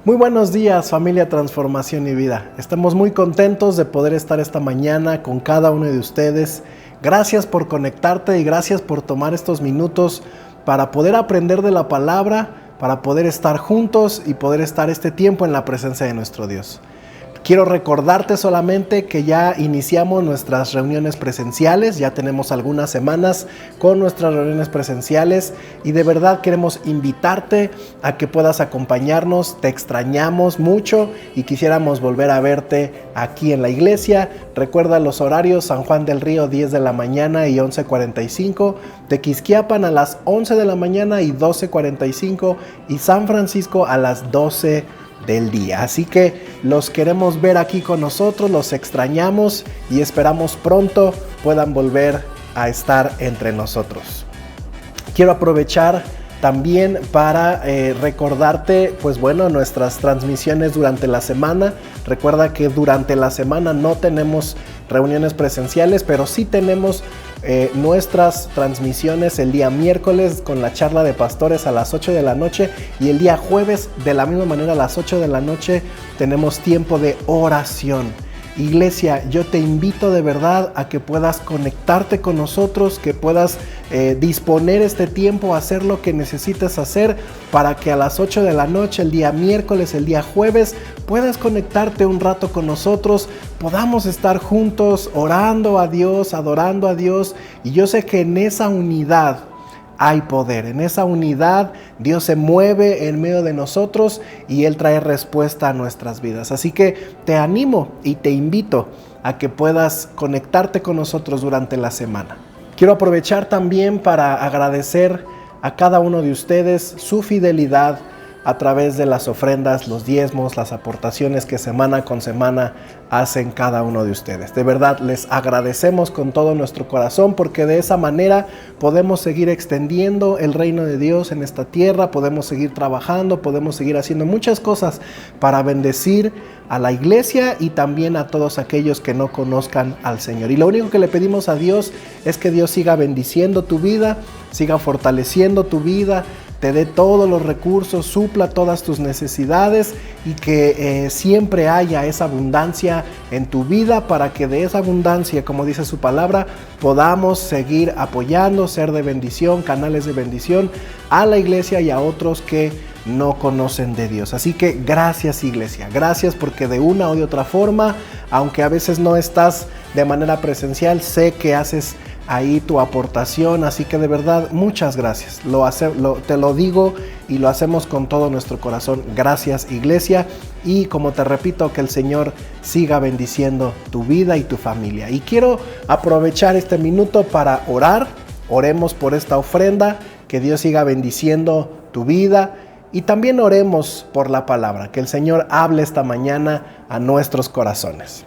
Muy buenos días, familia Transformación y Vida. Estamos muy contentos de poder estar esta mañana con cada uno de ustedes. Gracias por conectarte y gracias por tomar estos minutos para poder aprender de la palabra, para poder estar juntos y poder estar este tiempo en la presencia de nuestro Dios. Quiero recordarte solamente que ya iniciamos nuestras reuniones presenciales, ya tenemos algunas semanas con nuestras reuniones presenciales y de verdad queremos invitarte a que puedas acompañarnos. Te extrañamos mucho y quisiéramos volver a verte aquí en la iglesia. Recuerda los horarios: San Juan del Río 10 de la mañana y 11:45, Tequisquiapan a las 11 de la mañana y 12:45 y San Francisco a las 12 del día. Así que los queremos ver aquí con nosotros, los extrañamos y esperamos pronto puedan volver a estar entre nosotros. Quiero aprovechar también para recordarte, nuestras transmisiones durante la semana. Recuerda que durante la semana no tenemos reuniones presenciales, pero sí tenemos nuestras transmisiones el día miércoles con la charla de pastores a las 8 de la noche y el día jueves de la misma manera a las 8 de la noche tenemos tiempo de oración. Iglesia, yo te invito de verdad a que puedas conectarte con nosotros, que puedas disponer este tiempo a hacer lo que necesites hacer para que a las 8 de la noche, el día miércoles, el día jueves, puedas conectarte un rato con nosotros, podamos estar juntos orando a Dios, adorando a Dios. Y yo sé que en esa unidad hay poder, en esa unidad Dios se mueve en medio de nosotros y Él trae respuesta a nuestras vidas. Así que te animo y te invito a que puedas conectarte con nosotros durante la semana. Quiero aprovechar también para agradecer a cada uno de ustedes su fidelidad a través de las ofrendas, los diezmos, las aportaciones que semana con semana hacen cada uno de ustedes. De verdad les agradecemos con todo nuestro corazón, porque de esa manera podemos seguir extendiendo el reino de Dios en esta tierra, podemos seguir trabajando, podemos seguir haciendo muchas cosas para bendecir a la iglesia y también a todos aquellos que no conozcan al Señor. Y lo único que le pedimos a Dios es que Dios siga bendiciendo tu vida, siga fortaleciendo tu vida, te dé todos los recursos, supla todas tus necesidades y que siempre haya esa abundancia en tu vida, para que de esa abundancia, como dice su palabra, podamos seguir apoyando, ser de bendición, canales de bendición a la iglesia y a otros que no conocen de Dios. Así que gracias, iglesia, gracias, porque de una o de otra forma, aunque a veces no estás de manera presencial, sé que haces ahí tu aportación, así que de verdad muchas gracias. Te lo digo y lo hacemos con todo nuestro corazón. Gracias, iglesia, y como te repito, que el Señor siga bendiciendo tu vida y tu familia. Y quiero aprovechar este minuto para orar. Oremos por esta ofrenda, que Dios siga bendiciendo tu vida, y también oremos por la palabra, que el Señor hable esta mañana a nuestros corazones.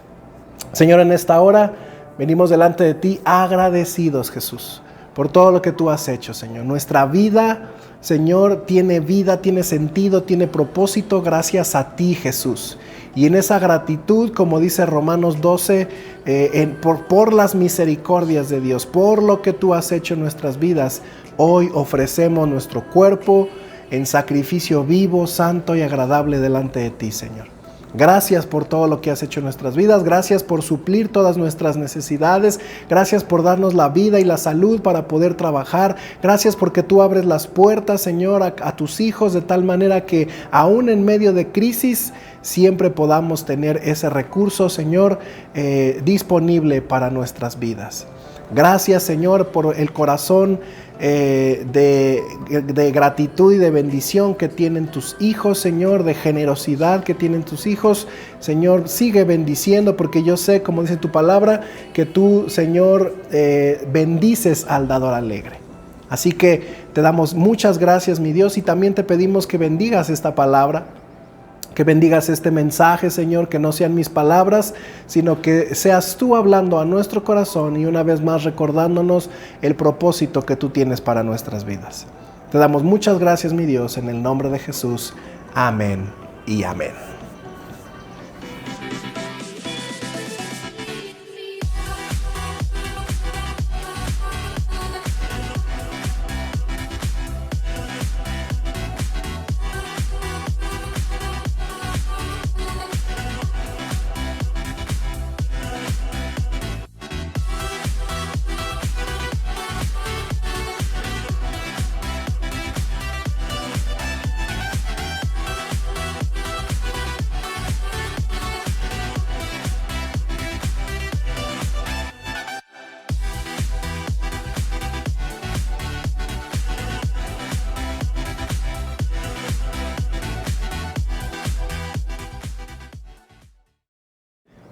Señor, en esta hora venimos delante de ti agradecidos, Jesús, por todo lo que tú has hecho, Señor. Nuestra vida, Señor, tiene sentido, tiene propósito gracias a ti, Jesús. Y en esa gratitud, como dice Romanos 12, por las misericordias de Dios, por lo que tú has hecho en nuestras vidas, hoy ofrecemos nuestro cuerpo en sacrificio vivo, santo y agradable delante de ti, Señor. Gracias por todo lo que has hecho en nuestras vidas. Gracias por suplir todas nuestras necesidades. Gracias por darnos la vida y la salud para poder trabajar. Gracias porque tú abres las puertas, Señor, a tus hijos de tal manera que aún en medio de crisis siempre podamos tener ese recurso, Señor, disponible para nuestras vidas. Gracias, Señor, por el corazón de gratitud y de bendición que tienen tus hijos, Señor, de generosidad que tienen tus hijos. Señor, sigue bendiciendo, porque yo sé, como dice tu palabra, que tú, Señor, bendices al dador alegre. Así que te damos muchas gracias, mi Dios, y también te pedimos que bendigas esta palabra, que bendigas este mensaje, Señor, que no sean mis palabras, sino que seas tú hablando a nuestro corazón y una vez más recordándonos el propósito que tú tienes para nuestras vidas. Te damos muchas gracias, mi Dios, en el nombre de Jesús. Amén y amén.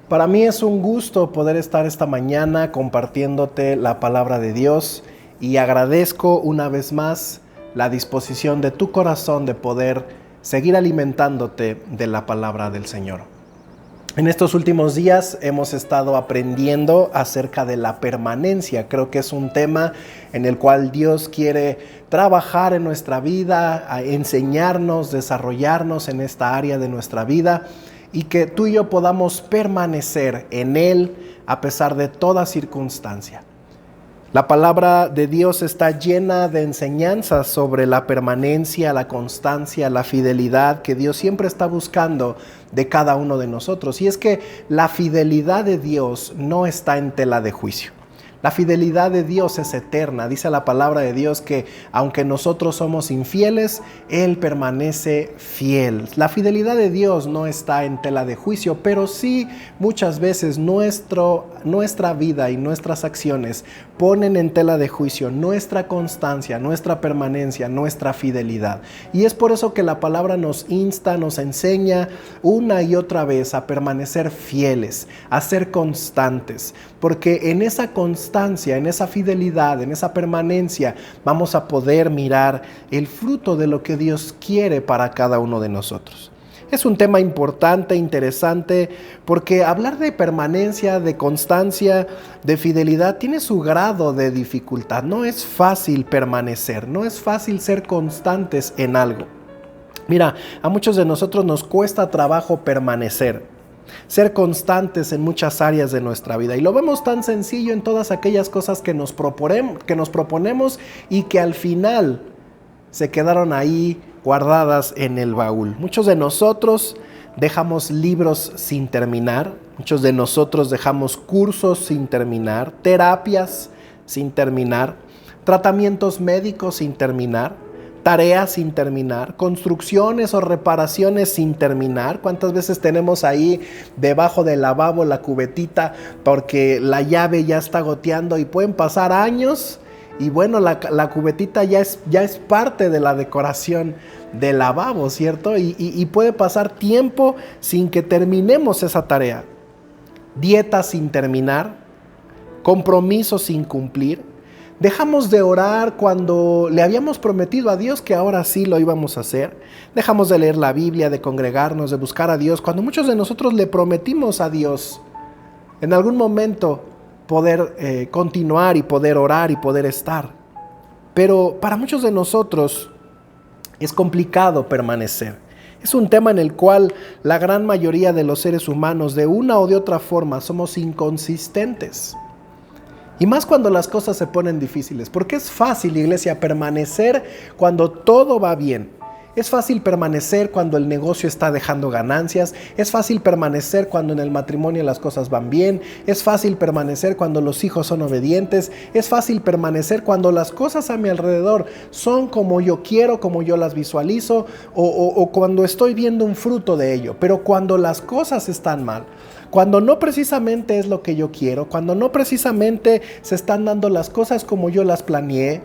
Para mí es un gusto poder estar esta mañana compartiéndote la palabra de Dios y agradezco una vez más la disposición de tu corazón de poder seguir alimentándote de la palabra del Señor. En estos últimos días hemos estado aprendiendo acerca de la permanencia. Creo que es un tema en el cual Dios quiere trabajar en nuestra vida, enseñarnos, desarrollarnos en esta área de nuestra vida y que tú y yo podamos permanecer en Él a pesar de toda circunstancia. La palabra de Dios está llena de enseñanzas sobre la permanencia, la constancia, la fidelidad que Dios siempre está buscando de cada uno de nosotros. Y es que la fidelidad de Dios no está en tela de juicio. La fidelidad de Dios es eterna. Dice la palabra de Dios que aunque nosotros somos infieles, Él permanece fiel. La fidelidad de Dios no está en tela de juicio, pero sí muchas veces nuestra vida y nuestras acciones ponen en tela de juicio nuestra constancia, nuestra permanencia, nuestra fidelidad. Y es por eso que la palabra nos insta, nos enseña una y otra vez a permanecer fieles, a ser constantes, porque en esa constancia, en esa fidelidad, en esa permanencia, vamos a poder mirar el fruto de lo que Dios quiere para cada uno de nosotros. Es un tema importante, interesante, porque hablar de permanencia, de constancia, de fidelidad, tiene su grado de dificultad. No es fácil permanecer, no es fácil ser constantes en algo. Mira, a muchos de nosotros nos cuesta trabajo permanecer, ser constantes en muchas áreas de nuestra vida. Y lo vemos tan sencillo en todas aquellas cosas que nos proponemos y que al final se quedaron ahí guardadas en el baúl. Muchos de nosotros dejamos libros sin terminar, muchos de nosotros dejamos cursos sin terminar, terapias sin terminar, tratamientos médicos sin terminar, tareas sin terminar, construcciones o reparaciones sin terminar. ¿Cuántas veces tenemos ahí debajo del lavabo la cubetita porque la llave ya está goteando y pueden pasar años? Y bueno, la cubetita ya es parte de la decoración del lavabo, ¿cierto? Y puede pasar tiempo sin que terminemos esa tarea. Dietas sin terminar, compromisos sin cumplir. Dejamos de orar cuando le habíamos prometido a Dios que ahora sí lo íbamos a hacer. Dejamos de leer la Biblia, de congregarnos, de buscar a Dios, cuando muchos de nosotros le prometimos a Dios en algún momento poder continuar y poder orar y poder estar. Pero para muchos de nosotros es complicado permanecer. Es un tema en el cual la gran mayoría de los seres humanos de una o de otra forma somos inconsistentes. Y más cuando las cosas se ponen difíciles, porque es fácil, iglesia, permanecer cuando todo va bien. Es fácil permanecer cuando el negocio está dejando ganancias. Es fácil permanecer cuando en el matrimonio las cosas van bien. Es fácil permanecer cuando los hijos son obedientes. Es fácil permanecer cuando las cosas a mi alrededor son como yo quiero, como yo las visualizo, o cuando estoy viendo un fruto de ello. Pero cuando las cosas están mal, cuando no precisamente es lo que yo quiero, cuando no precisamente se están dando las cosas como yo las planeé,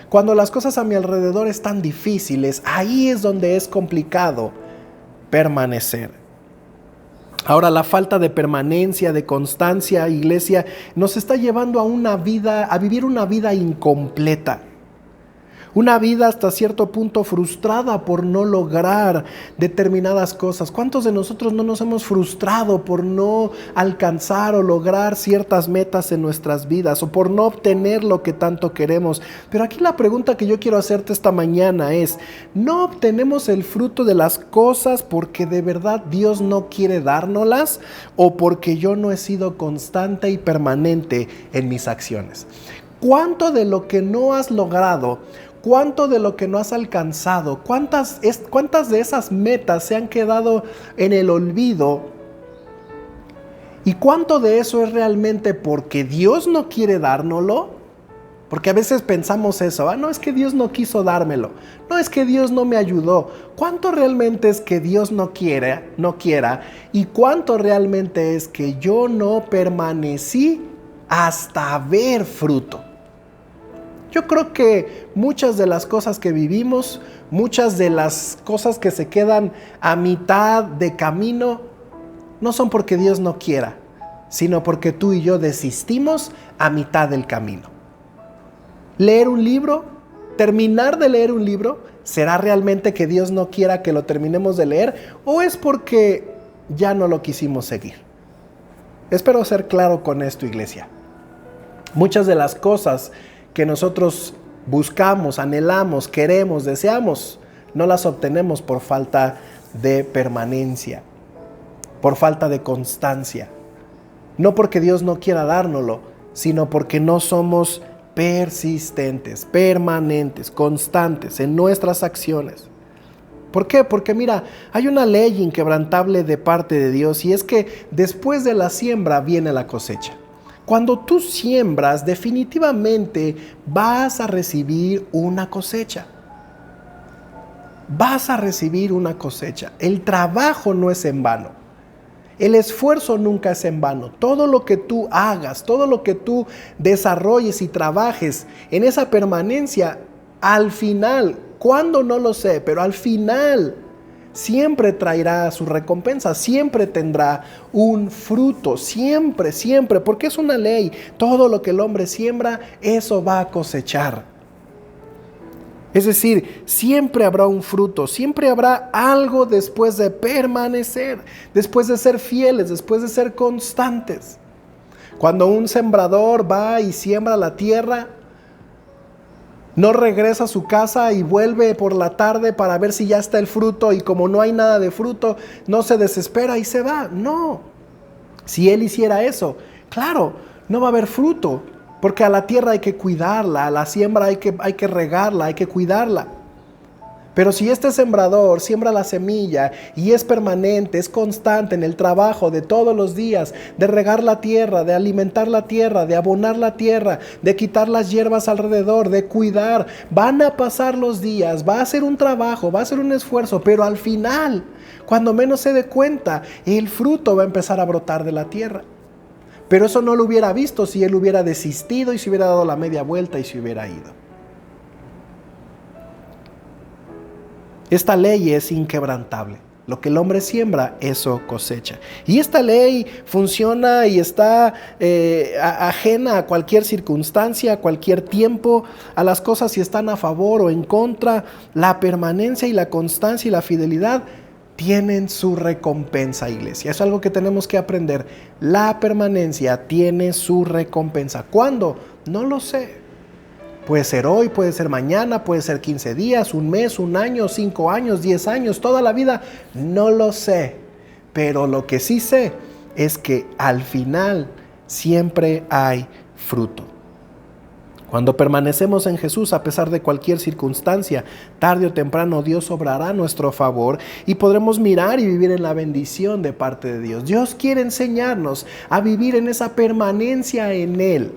cuando las cosas a mi alrededor están difíciles, ahí es donde es complicado permanecer. Ahora, la falta de permanencia, de constancia, iglesia, nos está llevando a vivir una vida incompleta. Una vida hasta cierto punto frustrada por no lograr determinadas cosas. ¿Cuántos de nosotros no nos hemos frustrado por no alcanzar o lograr ciertas metas en nuestras vidas o por no obtener lo que tanto queremos? Pero aquí la pregunta que yo quiero hacerte esta mañana es, ¿no obtenemos el fruto de las cosas porque de verdad Dios no quiere dárnoslas o porque yo no he sido constante y permanente en mis acciones? ¿Cuánto de lo que no has logrado, cuánto de lo que no has alcanzado, cuántas de esas metas se han quedado en el olvido? ¿Y cuánto de eso es realmente porque Dios no quiere dárnoslo? Porque a veces pensamos eso, no es que Dios no quiso dármelo, no es que Dios no me ayudó. ¿Cuánto realmente es que Dios no quiera? ¿Y cuánto realmente es que yo no permanecí hasta ver fruto? Yo creo que muchas de las cosas que vivimos, muchas de las cosas que se quedan a mitad de camino, no son porque Dios no quiera, sino porque tú y yo desistimos a mitad del camino. Leer un libro, terminar de leer un libro, ¿será realmente que Dios no quiera que lo terminemos de leer? ¿O es porque ya no lo quisimos seguir? Espero ser claro con esto, iglesia. Muchas de las cosas que nosotros buscamos, anhelamos, queremos, deseamos, no las obtenemos por falta de permanencia, por falta de constancia. No porque Dios no quiera dárnoslo, sino porque no somos persistentes, permanentes, constantes en nuestras acciones. ¿Por qué? Porque mira, hay una ley inquebrantable de parte de Dios, y es que después de la siembra viene la cosecha. Cuando tú siembras, definitivamente vas a recibir una cosecha. Vas a recibir una cosecha. El trabajo no es en vano. El esfuerzo nunca es en vano. Todo lo que tú hagas, todo lo que tú desarrolles y trabajes en esa permanencia, al final, ¿cuándo? No lo sé, pero al final siempre traerá su recompensa, siempre tendrá un fruto, siempre, siempre, porque es una ley. Todo lo que el hombre siembra, eso va a cosechar. Es decir, siempre habrá un fruto, siempre habrá algo después de permanecer, después de ser fieles, después de ser constantes. Cuando un sembrador va y siembra la tierra, no regresa a su casa y vuelve por la tarde para ver si ya está el fruto, y como no hay nada de fruto, no se desespera y se va. No. Si él hiciera eso, claro, no va a haber fruto. Porque a la tierra hay que cuidarla, a la siembra hay que regarla, hay que cuidarla. Pero si este sembrador siembra la semilla y es permanente, es constante en el trabajo de todos los días, de regar la tierra, de alimentar la tierra, de abonar la tierra, de quitar las hierbas alrededor, de cuidar, van a pasar los días, va a ser un trabajo, va a ser un esfuerzo, pero al final, cuando menos se dé cuenta, el fruto va a empezar a brotar de la tierra. Pero eso no lo hubiera visto si él hubiera desistido y se hubiera dado la media vuelta y se hubiera ido. Esta ley es inquebrantable. Lo que el hombre siembra, eso cosecha. Y esta ley funciona y está ajena a cualquier circunstancia, a cualquier tiempo, a las cosas si están a favor o en contra. La permanencia y la constancia y la fidelidad tienen su recompensa, iglesia. Es algo que tenemos que aprender. La permanencia tiene su recompensa. ¿Cuándo? No lo sé. Puede ser hoy, puede ser mañana, puede ser 15 días, un mes, un año, 5 años, 10 años, toda la vida. No lo sé. Pero lo que sí sé es que al final siempre hay fruto. Cuando permanecemos en Jesús a pesar de cualquier circunstancia, tarde o temprano Dios obrará a nuestro favor y podremos mirar y vivir en la bendición de parte de Dios. Dios quiere enseñarnos a vivir en esa permanencia en Él,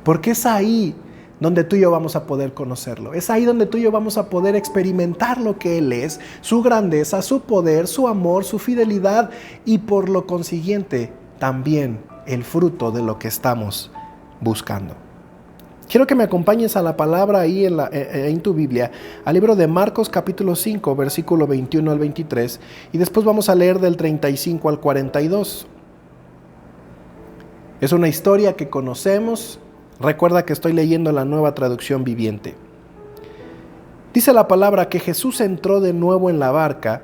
porque es ahí donde tú y yo vamos a poder conocerlo. Es ahí donde tú y yo vamos a poder experimentar lo que Él es, su grandeza, su poder, su amor, su fidelidad y por lo consiguiente también el fruto de lo que estamos buscando. Quiero que me acompañes a la palabra ahí en tu Biblia, al libro de Marcos capítulo 5, versículo 21 al 23, y después vamos a leer del 35 al 42. Es una historia que conocemos. Recuerda que estoy leyendo la Nueva Traducción Viviente. Dice la palabra que Jesús entró de nuevo en la barca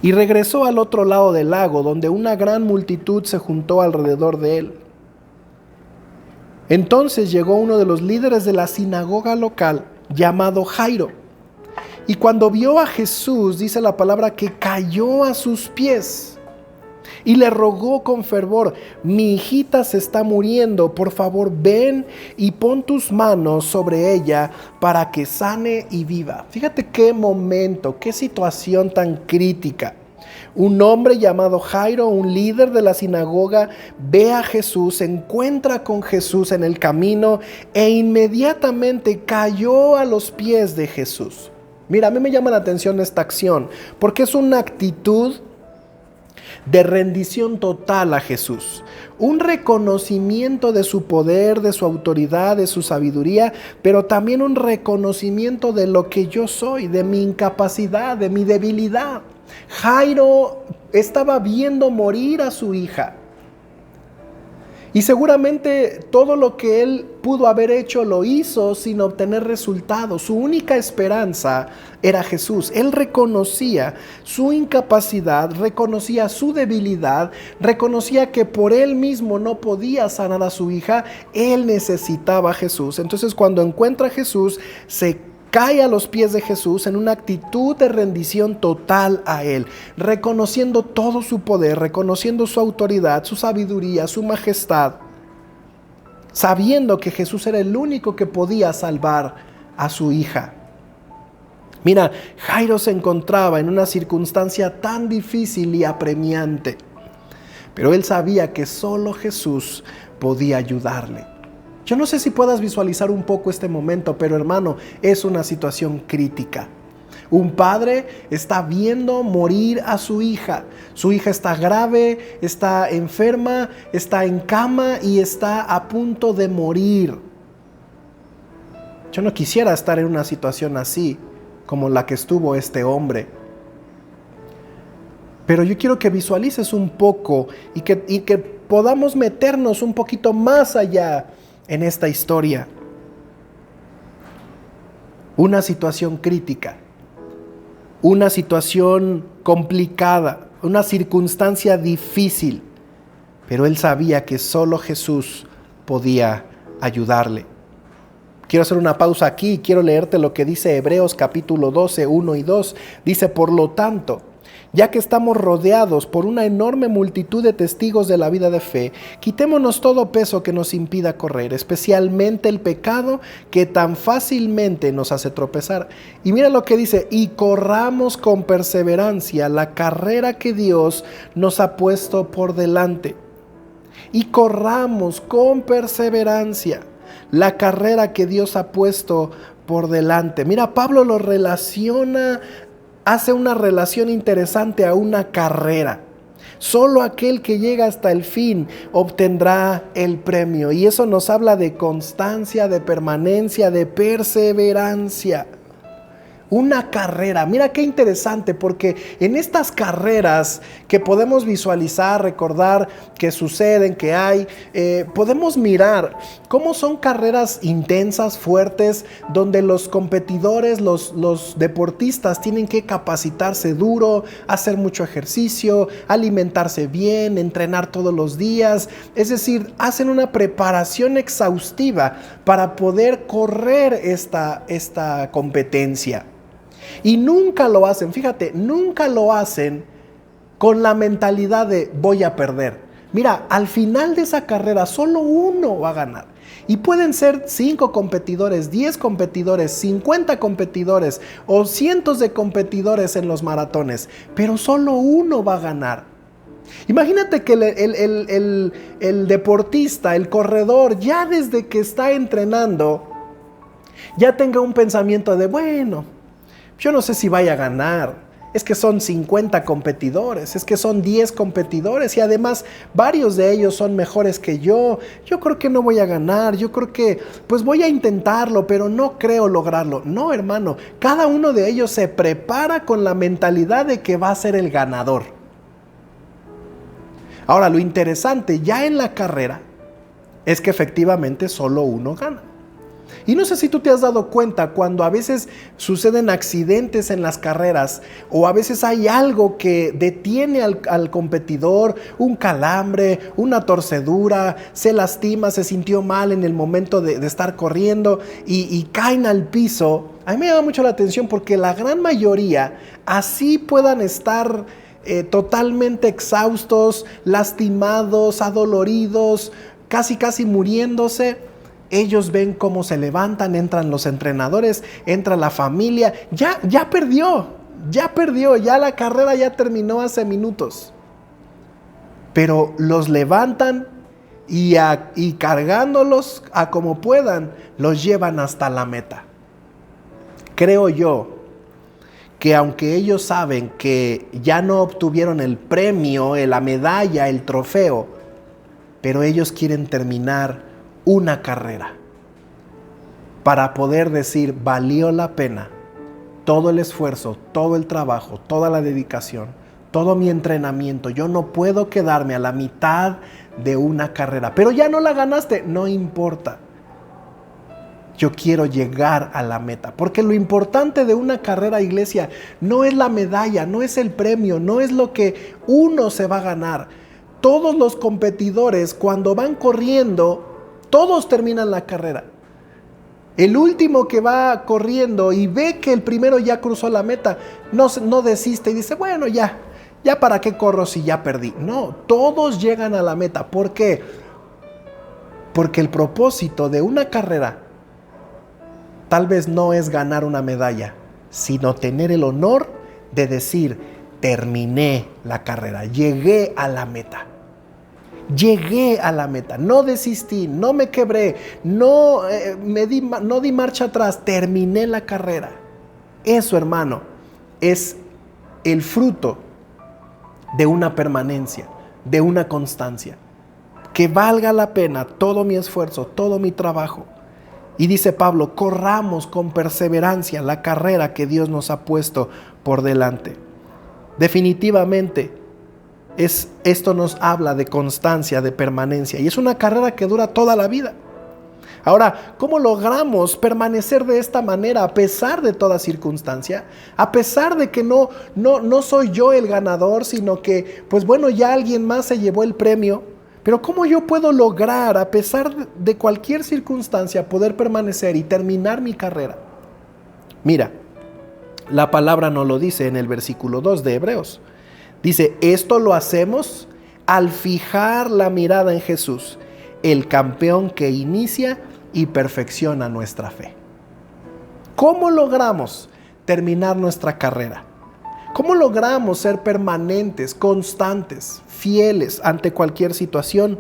y regresó al otro lado del lago, donde una gran multitud se juntó alrededor de él. Entonces llegó uno de los líderes de la sinagoga local, llamado Jairo, y cuando vio a Jesús, dice la palabra que cayó a sus pies y le rogó con fervor: mi hijita se está muriendo, por favor ven y pon tus manos sobre ella para que sane y viva. Fíjate qué momento, qué situación tan crítica. Un hombre llamado Jairo, un líder de la sinagoga, ve a Jesús, se encuentra con Jesús en el camino e inmediatamente cayó a los pies de Jesús. Mira, a mí me llama la atención esta acción porque es una actitud de rendición total a Jesús, un reconocimiento de su poder, de su autoridad, de su sabiduría, pero también un reconocimiento de lo que yo soy, de mi incapacidad, de mi debilidad. Jairo estaba viendo morir a su hija. Y seguramente todo lo que él pudo haber hecho lo hizo sin obtener resultados. Su única esperanza era Jesús. Él reconocía su incapacidad, reconocía su debilidad, reconocía que por él mismo no podía sanar a su hija. Él necesitaba a Jesús. Entonces, cuando encuentra a Jesús, se cae a los pies de Jesús en una actitud de rendición total a Él, reconociendo todo su poder, reconociendo su autoridad, su sabiduría, su majestad, sabiendo que Jesús era el único que podía salvar a su hija. Mira, Jairo se encontraba en una circunstancia tan difícil y apremiante, pero él sabía que solo Jesús podía ayudarle. Yo no sé si puedas visualizar un poco este momento, pero hermano, es una situación crítica. Un padre está viendo morir a su hija. Su hija está grave, está enferma, está en cama y está a punto de morir. Yo no quisiera estar en una situación así, como la que estuvo este hombre. Pero yo quiero que visualices un poco y que podamos meternos un poquito más allá en esta historia. Una situación crítica, una situación complicada, una circunstancia difícil, pero él sabía que solo Jesús podía ayudarle. Quiero hacer una pausa aquí y quiero leerte lo que dice Hebreos capítulo 12, 1 y 2. Dice: por lo tanto, ya que estamos rodeados por una enorme multitud de testigos de la vida de fe, quitémonos todo peso que nos impida correr, especialmente el pecado que tan fácilmente nos hace tropezar. Y mira lo que dice: y corramos con perseverancia la carrera que Dios nos ha puesto por delante. Y corramos con perseverancia la carrera que Dios ha puesto por delante. Mira, Pablo lo relaciona, hace una relación interesante a una carrera. Solo aquel que llega hasta el fin obtendrá el premio. Y eso nos habla de constancia, de permanencia, de perseverancia. Una carrera, mira qué interesante, porque en estas carreras que podemos visualizar, recordar que suceden, que hay, podemos mirar cómo son carreras intensas, fuertes, donde los competidores, los deportistas tienen que capacitarse duro, hacer mucho ejercicio, alimentarse bien, entrenar todos los días. Es decir, hacen una preparación exhaustiva para poder correr esta competencia. Y nunca lo hacen, fíjate, nunca lo hacen con la mentalidad de voy a perder. Mira, al final de esa carrera solo uno va a ganar. Y pueden ser 5 competidores, 10 competidores, 50 competidores o cientos de competidores en los maratones, pero solo uno va a ganar. Imagínate que el deportista, el corredor, ya desde que está entrenando, ya tenga un pensamiento de bueno, yo no sé si vaya a ganar, es que son 50 competidores, es que son 10 competidores y además varios de ellos son mejores que yo creo que no voy a ganar, yo creo que pues voy a intentarlo, pero no creo lograrlo. No, hermano, cada uno de ellos se prepara con la mentalidad de que va a ser el ganador. Ahora, lo interesante ya en la carrera es que efectivamente solo uno gana. Y no sé si tú te has dado cuenta cuando a veces suceden accidentes en las carreras o a veces hay algo que detiene al competidor, un calambre, una torcedura, se lastima, se sintió mal en el momento de estar corriendo y caen al piso. A mí me llama mucho la atención porque la gran mayoría así puedan estar totalmente exhaustos, lastimados, adoloridos, casi muriéndose. Ellos ven cómo se levantan, entran los entrenadores, entra la familia. Ya perdió, ya la carrera ya terminó hace minutos. Pero los levantan y cargándolos a como puedan, los llevan hasta la meta. Creo yo que aunque ellos saben que ya no obtuvieron el premio, la medalla, el trofeo, pero ellos quieren terminar una carrera para poder decir valió la pena todo el esfuerzo, todo el trabajo, toda la dedicación, todo mi entrenamiento. Yo no puedo quedarme a la mitad de una carrera. Pero ya no la ganaste, no importa. Yo quiero llegar a la meta, porque lo importante de una carrera, iglesia, no es la medalla, no es el premio, no es lo que uno se va a ganar. Todos los competidores, cuando van corriendo, todos terminan la carrera. El último que va corriendo y ve que el primero ya cruzó la meta, no desiste y dice, bueno, ya para qué corro si ya perdí. No, todos llegan a la meta. ¿Por qué? Porque el propósito de una carrera tal vez no es ganar una medalla, sino tener el honor de decir, terminé la carrera, llegué a la meta. Llegué a la meta, no desistí, no me quebré, no di marcha atrás, terminé la carrera. Eso, hermano, es el fruto de una permanencia, de una constancia. Que valga la pena todo mi esfuerzo, todo mi trabajo. Y dice Pablo, corramos con perseverancia la carrera que Dios nos ha puesto por delante. Definitivamente, esto nos habla de constancia, de permanencia. Y es una carrera que dura toda la vida. Ahora, ¿cómo logramos permanecer de esta manera a pesar de toda circunstancia? A pesar de que no soy yo el ganador, sino que, pues bueno, ya alguien más se llevó el premio. Pero ¿cómo yo puedo lograr, a pesar de cualquier circunstancia, poder permanecer y terminar mi carrera? Mira, la palabra nos lo dice en el versículo 2 de Hebreos. Dice, esto lo hacemos al fijar la mirada en Jesús, el campeón que inicia y perfecciona nuestra fe. ¿Cómo logramos terminar nuestra carrera? ¿Cómo logramos ser permanentes, constantes, fieles ante cualquier situación?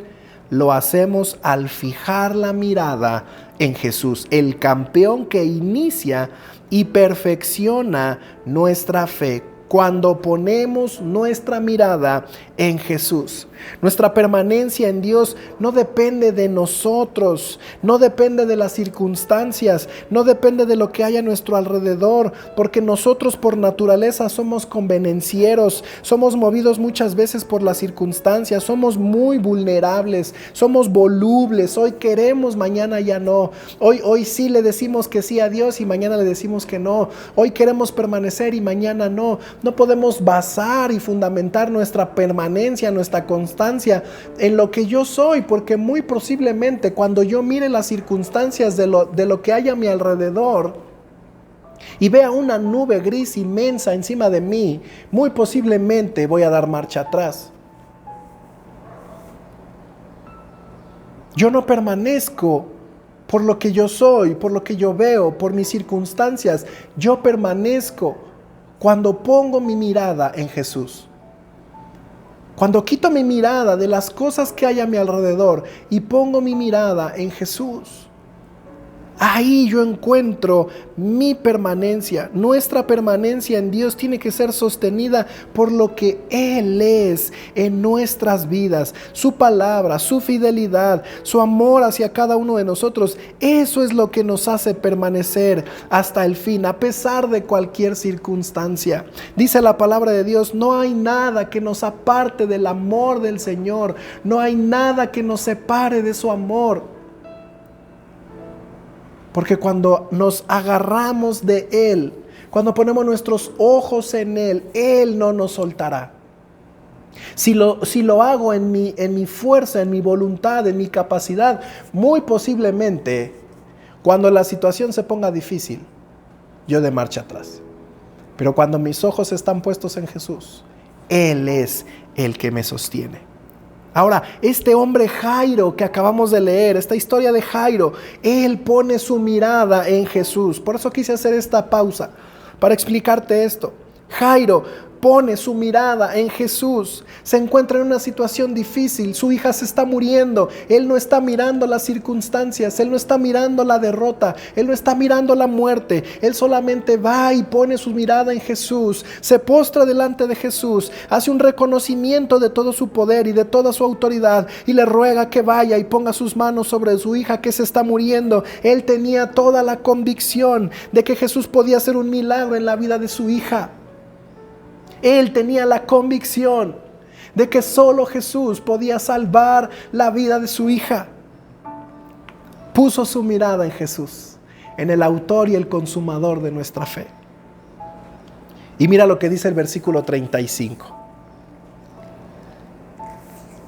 Lo hacemos al fijar la mirada en Jesús, el campeón que inicia y perfecciona nuestra fe. Cuando ponemos nuestra mirada en Jesús. Nuestra permanencia en Dios no depende de nosotros, no depende de las circunstancias, no depende de lo que hay a nuestro alrededor, porque nosotros por naturaleza somos convenencieros, somos movidos muchas veces por las circunstancias, somos muy vulnerables, somos volubles, hoy queremos, mañana ya no, hoy sí le decimos que sí a Dios y mañana le decimos que no, hoy queremos permanecer y mañana no. No podemos basar y fundamentar nuestra permanencia, nuestra constancia en lo que yo soy, porque muy posiblemente cuando yo mire las circunstancias de lo que hay a mi alrededor y vea una nube gris inmensa encima de mí, muy posiblemente voy a dar marcha atrás. Yo no permanezco por lo que yo soy, por lo que yo veo, por mis circunstancias. Yo permanezco cuando pongo mi mirada en Jesús. Cuando quito mi mirada de las cosas que hay a mi alrededor y pongo mi mirada en Jesús. Ahí yo encuentro mi permanencia. Nuestra permanencia en Dios tiene que ser sostenida por lo que Él es en nuestras vidas. Su palabra, su fidelidad, su amor hacia cada uno de nosotros. Eso es lo que nos hace permanecer hasta el fin, a pesar de cualquier circunstancia. Dice la palabra de Dios, no hay nada que nos aparte del amor del Señor. No hay nada que nos separe de su amor. Porque cuando nos agarramos de Él, cuando ponemos nuestros ojos en Él, Él no nos soltará. Si lo hago en mi fuerza, en mi voluntad, en mi capacidad, muy posiblemente, cuando la situación se ponga difícil, yo de marcha atrás. Pero cuando mis ojos están puestos en Jesús, Él es el que me sostiene. Ahora, este hombre Jairo que acabamos de leer, esta historia de Jairo, él pone su mirada en Jesús. Por eso quise hacer esta pausa, para explicarte esto. Jairo pone su mirada en Jesús. Se encuentra en una situación difícil. Su hija se está muriendo. Él no está mirando las circunstancias. Él no está mirando la derrota. Él no está mirando la muerte. Él solamente va y pone su mirada en Jesús. Se postra delante de Jesús. Hace un reconocimiento de todo su poder y de toda su autoridad. Y le ruega que vaya y ponga sus manos sobre su hija que se está muriendo. Él tenía toda la convicción de que Jesús podía hacer un milagro en la vida de su hija. Él tenía la convicción de que solo Jesús podía salvar la vida de su hija. Puso su mirada en Jesús, en el autor y el consumador de nuestra fe. Y mira lo que dice el versículo 35.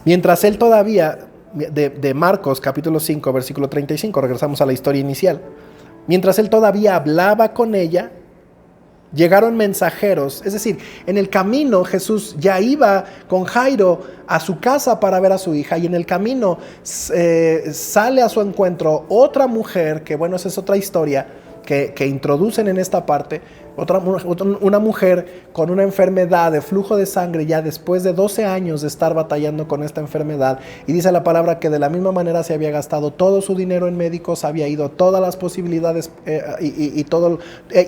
Mientras él todavía, de Marcos capítulo 5, versículo 35, regresamos a la historia inicial. Mientras él todavía hablaba con ella, llegaron mensajeros. Es decir, en el camino Jesús ya iba con Jairo a su casa para ver a su hija, y en el camino sale a su encuentro otra mujer, que bueno, esa es otra historia que introducen en esta parte. Una mujer con una enfermedad de flujo de sangre, ya después de 12 años de estar batallando con esta enfermedad, y dice la palabra que de la misma manera se había gastado todo su dinero en médicos, había ido todas las posibilidades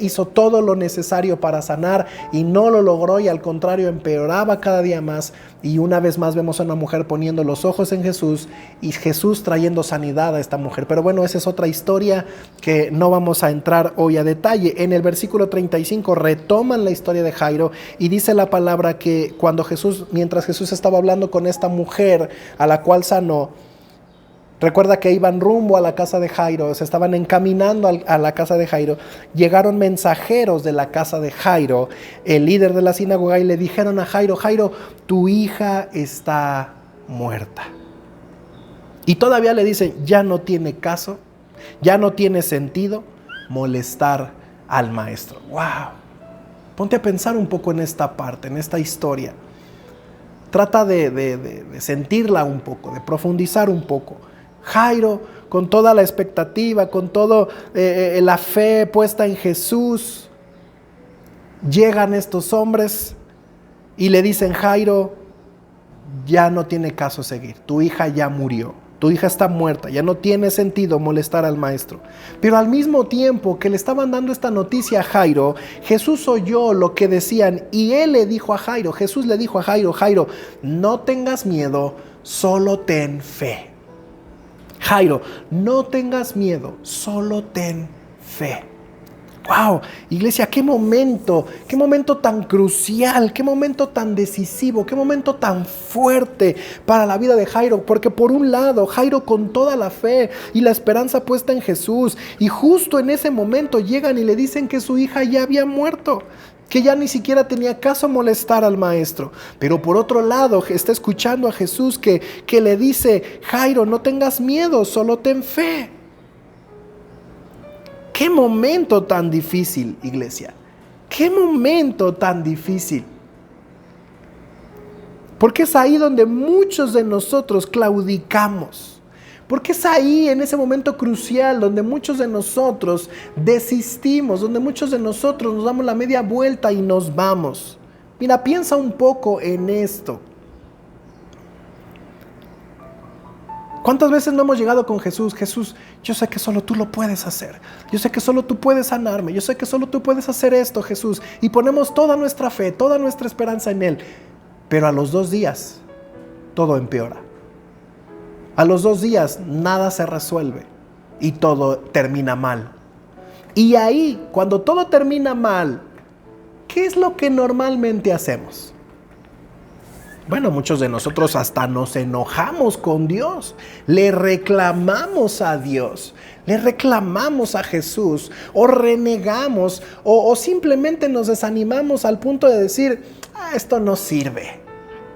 hizo todo lo necesario para sanar y no lo logró, y al contrario empeoraba cada día más. Y una vez más vemos a una mujer poniendo los ojos en Jesús y Jesús trayendo sanidad a esta mujer. Pero bueno, esa es otra historia que no vamos a entrar hoy a detalle. En el versículo 35 retoman la historia de Jairo y dice la palabra que mientras Jesús estaba hablando con esta mujer a la cual sanó, recuerda que iban rumbo a la casa de Jairo, se estaban encaminando a la casa de Jairo. Llegaron mensajeros de la casa de Jairo, el líder de la sinagoga, y le dijeron a Jairo: Jairo, tu hija está muerta. Y todavía le dicen: ya no tiene caso, ya no tiene sentido molestar al maestro. ¡Wow! Ponte a pensar un poco en esta parte, en esta historia. Trata de sentirla un poco, de profundizar un poco. Jairo, con toda la expectativa, con toda la fe puesta en Jesús, llegan estos hombres y le dicen: Jairo, ya no tiene caso seguir, tu hija ya murió, tu hija está muerta, ya no tiene sentido molestar al maestro. Pero al mismo tiempo que le estaban dando esta noticia a Jairo, Jesús oyó lo que decían y Jesús le dijo a Jairo: Jairo, no tengas miedo, solo ten fe. Jairo, no tengas miedo, solo ten fe. ¡Wow! Iglesia, qué momento tan crucial, qué momento tan decisivo, qué momento tan fuerte para la vida de Jairo. Porque por un lado, Jairo con toda la fe y la esperanza puesta en Jesús, y justo en ese momento llegan y le dicen que su hija ya había muerto, que ya ni siquiera tenía caso molestar al maestro. Pero por otro lado, está escuchando a Jesús que le dice: Jairo, no tengas miedo, solo ten fe. ¡Qué momento tan difícil, iglesia! ¡Qué momento tan difícil! Porque es ahí donde muchos de nosotros claudicamos. Porque es ahí, en ese momento crucial, donde muchos de nosotros desistimos, donde muchos de nosotros nos damos la media vuelta y nos vamos. Mira, piensa un poco en esto. ¿Cuántas veces no hemos llegado con Jesús? Jesús, yo sé que solo tú lo puedes hacer. Yo sé que solo tú puedes sanarme. Yo sé que solo tú puedes hacer esto, Jesús. Y ponemos toda nuestra fe, toda nuestra esperanza en Él. Pero a los 2 días, todo empeora. A los 2 días, nada se resuelve y todo termina mal. Y ahí, cuando todo termina mal, ¿qué es lo que normalmente hacemos? Bueno, muchos de nosotros hasta nos enojamos con Dios, le reclamamos a Dios, le reclamamos a Jesús, o renegamos, o simplemente nos desanimamos al punto de decir: esto no sirve.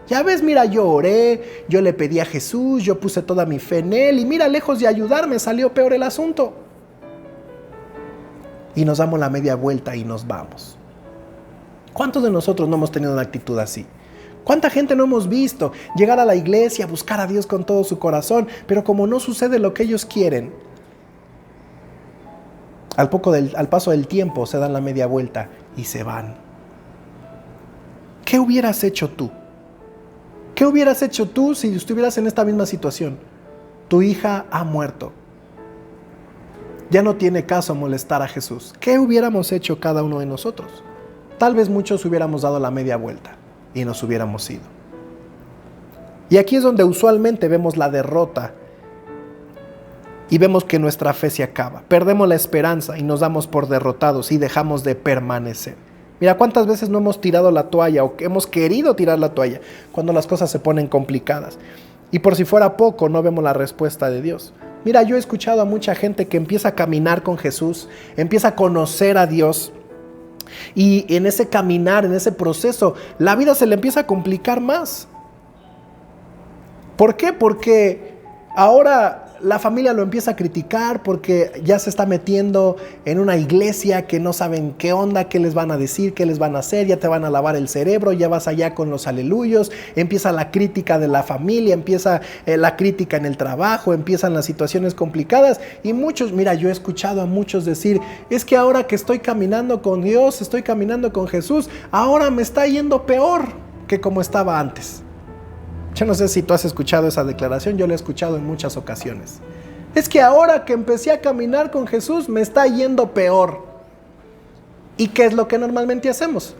Ya ves, mira, yo oré, yo le pedí a Jesús, yo puse toda mi fe en Él, y mira, lejos de ayudarme, salió peor el asunto. Y nos damos la media vuelta y nos vamos. ¿Cuántos de nosotros no hemos tenido una actitud así? ¿Cuánta gente no hemos visto llegar a la iglesia, buscar a Dios con todo su corazón, pero como no sucede lo que ellos quieren, al paso del tiempo se dan la media vuelta y se van? ¿Qué hubieras hecho tú? ¿Qué hubieras hecho tú si estuvieras en esta misma situación? Tu hija ha muerto. Ya no tiene caso molestar a Jesús. ¿Qué hubiéramos hecho cada uno de nosotros? Tal vez muchos hubiéramos dado la media vuelta y nos hubiéramos ido. Y aquí es donde usualmente vemos la derrota y vemos que nuestra fe se acaba. Perdemos la esperanza y nos damos por derrotados y dejamos de permanecer. Mira, ¿cuántas veces no hemos tirado la toalla o hemos querido tirar la toalla cuando las cosas se ponen complicadas? Y por si fuera poco, no vemos la respuesta de Dios. Mira, yo he escuchado a mucha gente que empieza a caminar con Jesús, empieza a conocer a Dios, y en ese caminar, en ese proceso, la vida se le empieza a complicar más. ¿Por qué? Porque ahora la familia lo empieza a criticar porque ya se está metiendo en una iglesia que no saben qué onda, qué les van a decir, qué les van a hacer, ya te van a lavar el cerebro, ya vas allá con los aleluyos, empieza la crítica de la familia, empieza la crítica en el trabajo, empiezan las situaciones complicadas y muchos, mira, yo he escuchado a muchos decir, es que ahora que estoy caminando con Dios, estoy caminando con Jesús, ahora me está yendo peor que como estaba antes. Yo no sé si tú has escuchado esa declaración, yo la he escuchado en muchas ocasiones. Es que ahora que empecé a caminar con Jesús me está yendo peor. ¿Y qué es lo que normalmente hacemos?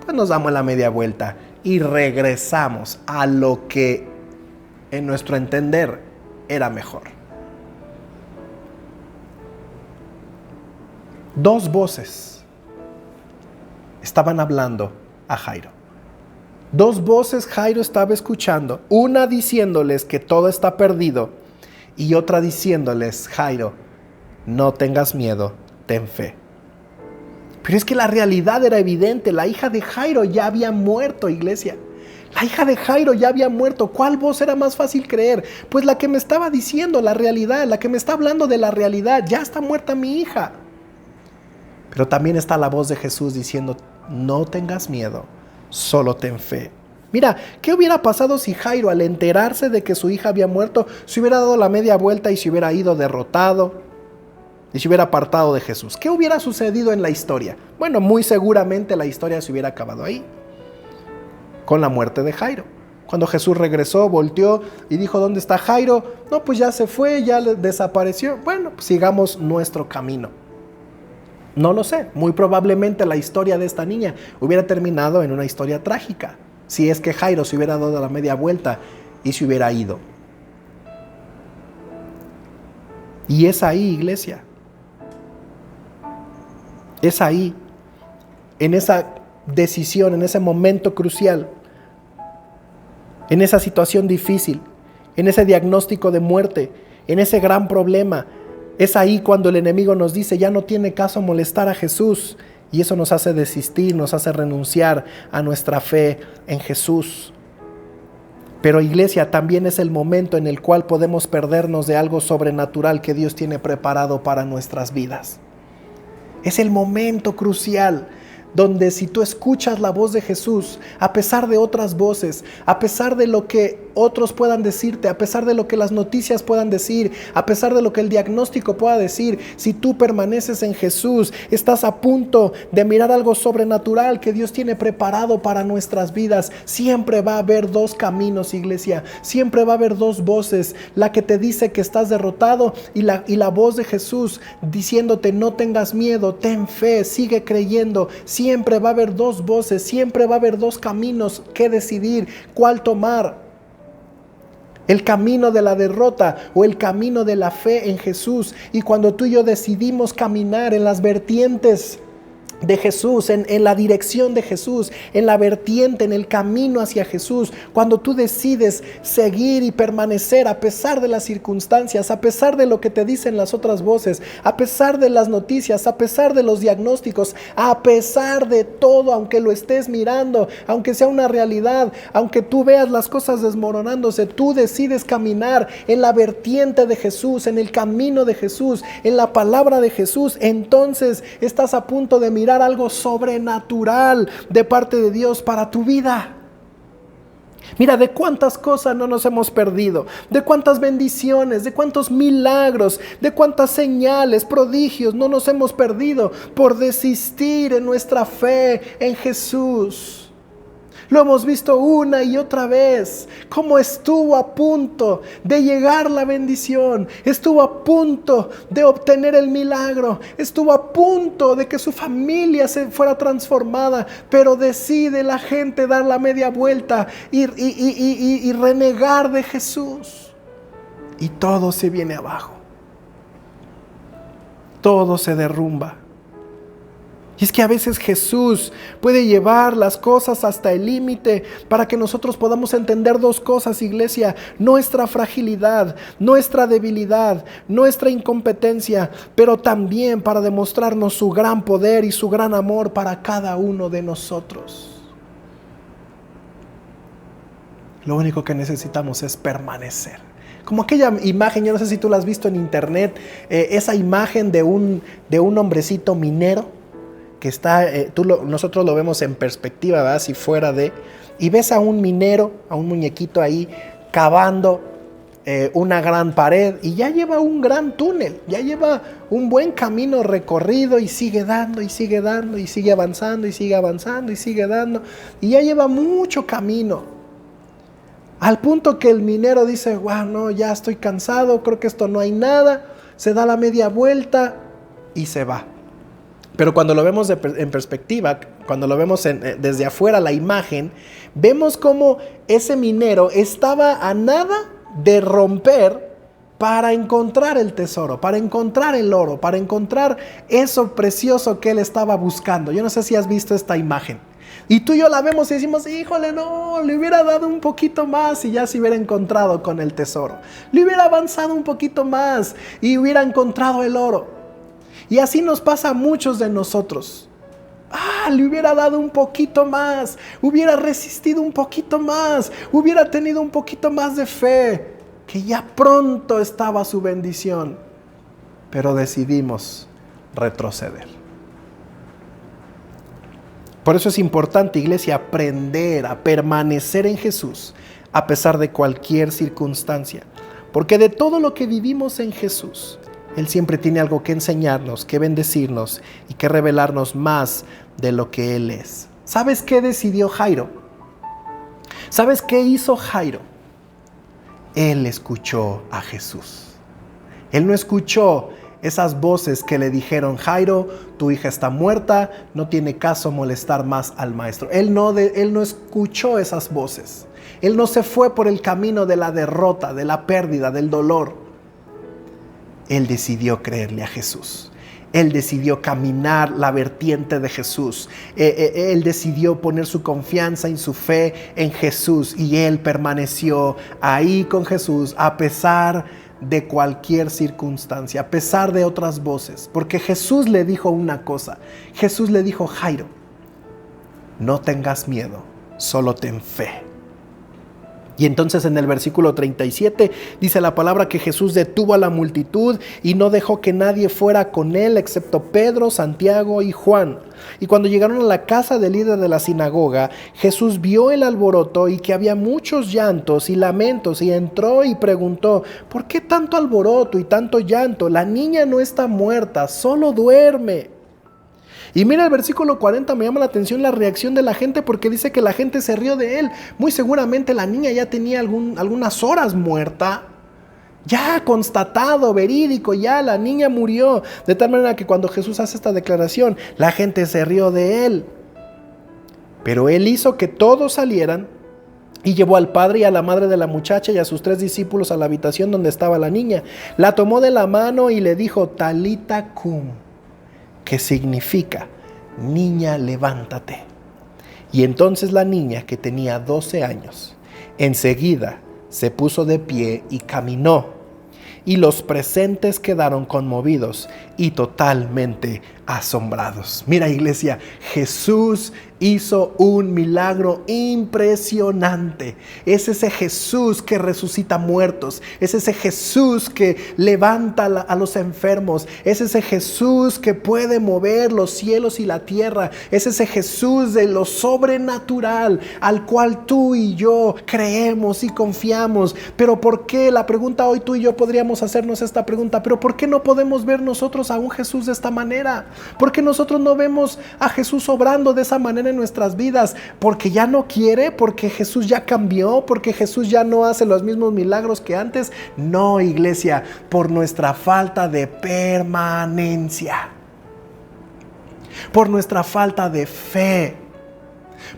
Pues nos damos la media vuelta y regresamos a lo que en nuestro entender era mejor. Dos voces estaban hablando a Jairo. Dos voces Jairo estaba escuchando, una diciéndoles que todo está perdido y otra diciéndoles, Jairo, no tengas miedo, ten fe. Pero es que la realidad era evidente, la hija de Jairo ya había muerto, iglesia. La hija de Jairo ya había muerto. ¿Cuál voz era más fácil creer? Pues la que me estaba diciendo la realidad, la que me está hablando de la realidad, ya está muerta mi hija. Pero también está la voz de Jesús diciendo, no tengas miedo, solo ten fe. Mira, ¿qué hubiera pasado si Jairo, al enterarse de que su hija había muerto, se hubiera dado la media vuelta y se hubiera ido derrotado y se hubiera apartado de Jesús? ¿Qué hubiera sucedido en la historia? Bueno, muy seguramente la historia se hubiera acabado ahí, con la muerte de Jairo. Cuando Jesús regresó, volteó y dijo, ¿dónde está Jairo? No, pues ya se fue, ya desapareció. Bueno, pues sigamos nuestro camino. No lo sé, muy probablemente la historia de esta niña hubiera terminado en una historia trágica, si es que Jairo se hubiera dado la media vuelta y se hubiera ido. Y es ahí, iglesia, es ahí, en esa decisión, en ese momento crucial, en esa situación difícil, en ese diagnóstico de muerte, en ese gran problema. Es ahí cuando el enemigo nos dice, ya no tiene caso molestar a Jesús. Y eso nos hace desistir, nos hace renunciar a nuestra fe en Jesús. Pero iglesia, también es el momento en el cual podemos perdernos de algo sobrenatural que Dios tiene preparado para nuestras vidas. Es el momento crucial donde si tú escuchas la voz de Jesús, a pesar de otras voces, a pesar de lo que otros puedan decirte, a pesar de lo que las noticias puedan decir, a pesar de lo que el diagnóstico pueda decir, si tú permaneces en Jesús, estás a punto de mirar algo sobrenatural que Dios tiene preparado para nuestras vidas. Siempre va a haber dos caminos, iglesia, siempre va a haber dos voces, la que te dice que estás derrotado y la voz de Jesús diciéndote no tengas miedo, ten fe, sigue creyendo. Siempre va a haber dos voces, siempre va a haber dos caminos que decidir cuál tomar. El camino de la derrota o el camino de la fe en Jesús. Y cuando tú y yo decidimos caminar en las vertientes de Jesús, en la dirección de Jesús, en la vertiente, en el camino hacia Jesús, cuando tú decides seguir y permanecer a pesar de las circunstancias, a pesar de lo que te dicen las otras voces, a pesar de las noticias, a pesar de los diagnósticos, a pesar de todo, aunque lo estés mirando, aunque sea una realidad, aunque tú veas las cosas desmoronándose, tú decides caminar en la vertiente de Jesús, en el camino de Jesús, en la palabra de Jesús, entonces estás a punto de mirar algo sobrenatural de parte de Dios para tu vida. Mira, de cuántas cosas no nos hemos perdido, de cuántas bendiciones, de cuántos milagros, de cuántas señales, prodigios no nos hemos perdido por desistir en nuestra fe en Jesús. Lo hemos visto una y otra vez, cómo estuvo a punto de llegar la bendición, estuvo a punto de obtener el milagro, estuvo a punto de que su familia se fuera transformada, pero decide la gente dar la media vuelta y renegar de Jesús. Y todo se viene abajo, todo se derrumba. Y es que a veces Jesús puede llevar las cosas hasta el límite para que nosotros podamos entender dos cosas, iglesia: nuestra fragilidad, nuestra debilidad, nuestra incompetencia, pero también para demostrarnos su gran poder y su gran amor para cada uno de nosotros. Lo único que necesitamos es permanecer. Como aquella imagen, yo no sé si tú la has visto en internet, esa imagen de un hombrecito minero que está, nosotros lo vemos en perspectiva, ¿verdad? Si fuera de, y ves a un minero, a un muñequito ahí cavando una gran pared, y ya lleva un gran túnel, ya lleva un buen camino recorrido, y sigue dando, y sigue dando, y sigue avanzando, y sigue avanzando, y sigue dando, y ya lleva mucho camino. Al punto que el minero dice: wow, no, ya estoy cansado, creo que esto no hay nada. Se da la media vuelta y se va. Pero cuando lo vemos en perspectiva, cuando lo vemos desde afuera la imagen, vemos cómo ese minero estaba a nada de romper para encontrar el tesoro, para encontrar el oro, para encontrar eso precioso que él estaba buscando. Yo no sé si has visto esta imagen. Y tú y yo la vemos y decimos: híjole, no, le hubiera dado un poquito más y ya se hubiera encontrado con el tesoro. Le hubiera avanzado un poquito más y hubiera encontrado el oro. Y así nos pasa a muchos de nosotros. Le hubiera dado un poquito más, hubiera resistido un poquito más, hubiera tenido un poquito más de fe, que ya pronto estaba su bendición. Pero decidimos retroceder. Por eso es importante, iglesia, aprender a permanecer en Jesús a pesar de cualquier circunstancia. Porque de todo lo que vivimos en Jesús, Él siempre tiene algo que enseñarnos, que bendecirnos y que revelarnos más de lo que Él es. ¿Sabes qué decidió Jairo? ¿Sabes qué hizo Jairo? Él escuchó a Jesús. Él no escuchó esas voces que le dijeron: Jairo, tu hija está muerta, no tiene caso molestar más al maestro. Él no escuchó esas voces. Él no se fue por el camino de la derrota, de la pérdida, del dolor. Él decidió creerle a Jesús. Él decidió caminar la vertiente de Jesús. Él decidió poner su confianza y su fe en Jesús. Y él permaneció ahí con Jesús a pesar de cualquier circunstancia, a pesar de otras voces. Porque Jesús le dijo una cosa. Jesús le dijo: Jairo, no tengas miedo, solo ten fe. Y entonces en el versículo 37 dice la palabra que Jesús detuvo a la multitud y no dejó que nadie fuera con él excepto Pedro, Santiago y Juan. Y cuando llegaron a la casa del líder de la sinagoga, Jesús vio el alboroto y que había muchos llantos y lamentos, y entró y preguntó: ¿por qué tanto alboroto y tanto llanto? La niña no está muerta, solo duerme. Y mira el versículo 40, me llama la atención la reacción de la gente, porque dice que la gente se rió de él. Muy seguramente la niña ya tenía algunas horas muerta. Ya constatado, verídico, ya la niña murió. De tal manera que cuando Jesús hace esta declaración, la gente se rió de él. Pero él hizo que todos salieran y llevó al padre y a la madre de la muchacha y a sus 3 discípulos a la habitación donde estaba la niña. La tomó de la mano y le dijo: Talita cum, que significa: niña, levántate. Y entonces la niña, que tenía 12 años, enseguida se puso de pie y caminó. Y los presentes quedaron conmovidos y totalmente asombrados. Mira, iglesia, Jesús hizo un milagro impresionante. Es ese Jesús que resucita muertos. Es ese Jesús que levanta a los enfermos. Es ese Jesús que puede mover los cielos y la tierra. Es ese Jesús de lo sobrenatural al cual tú y yo creemos y confiamos. Pero ¿por qué? La pregunta hoy, tú y yo podríamos hacernos esta pregunta: ¿pero por qué no podemos ver nosotros a un Jesús de esta manera? ¿Por qué nosotros no vemos a Jesús obrando de esa manera en nuestras vidas? ¿Porque ya no quiere? ¿Porque Jesús ya cambió? ¿Porque Jesús ya no hace los mismos milagros que antes? No, iglesia, por nuestra falta de permanencia, por nuestra falta de fe.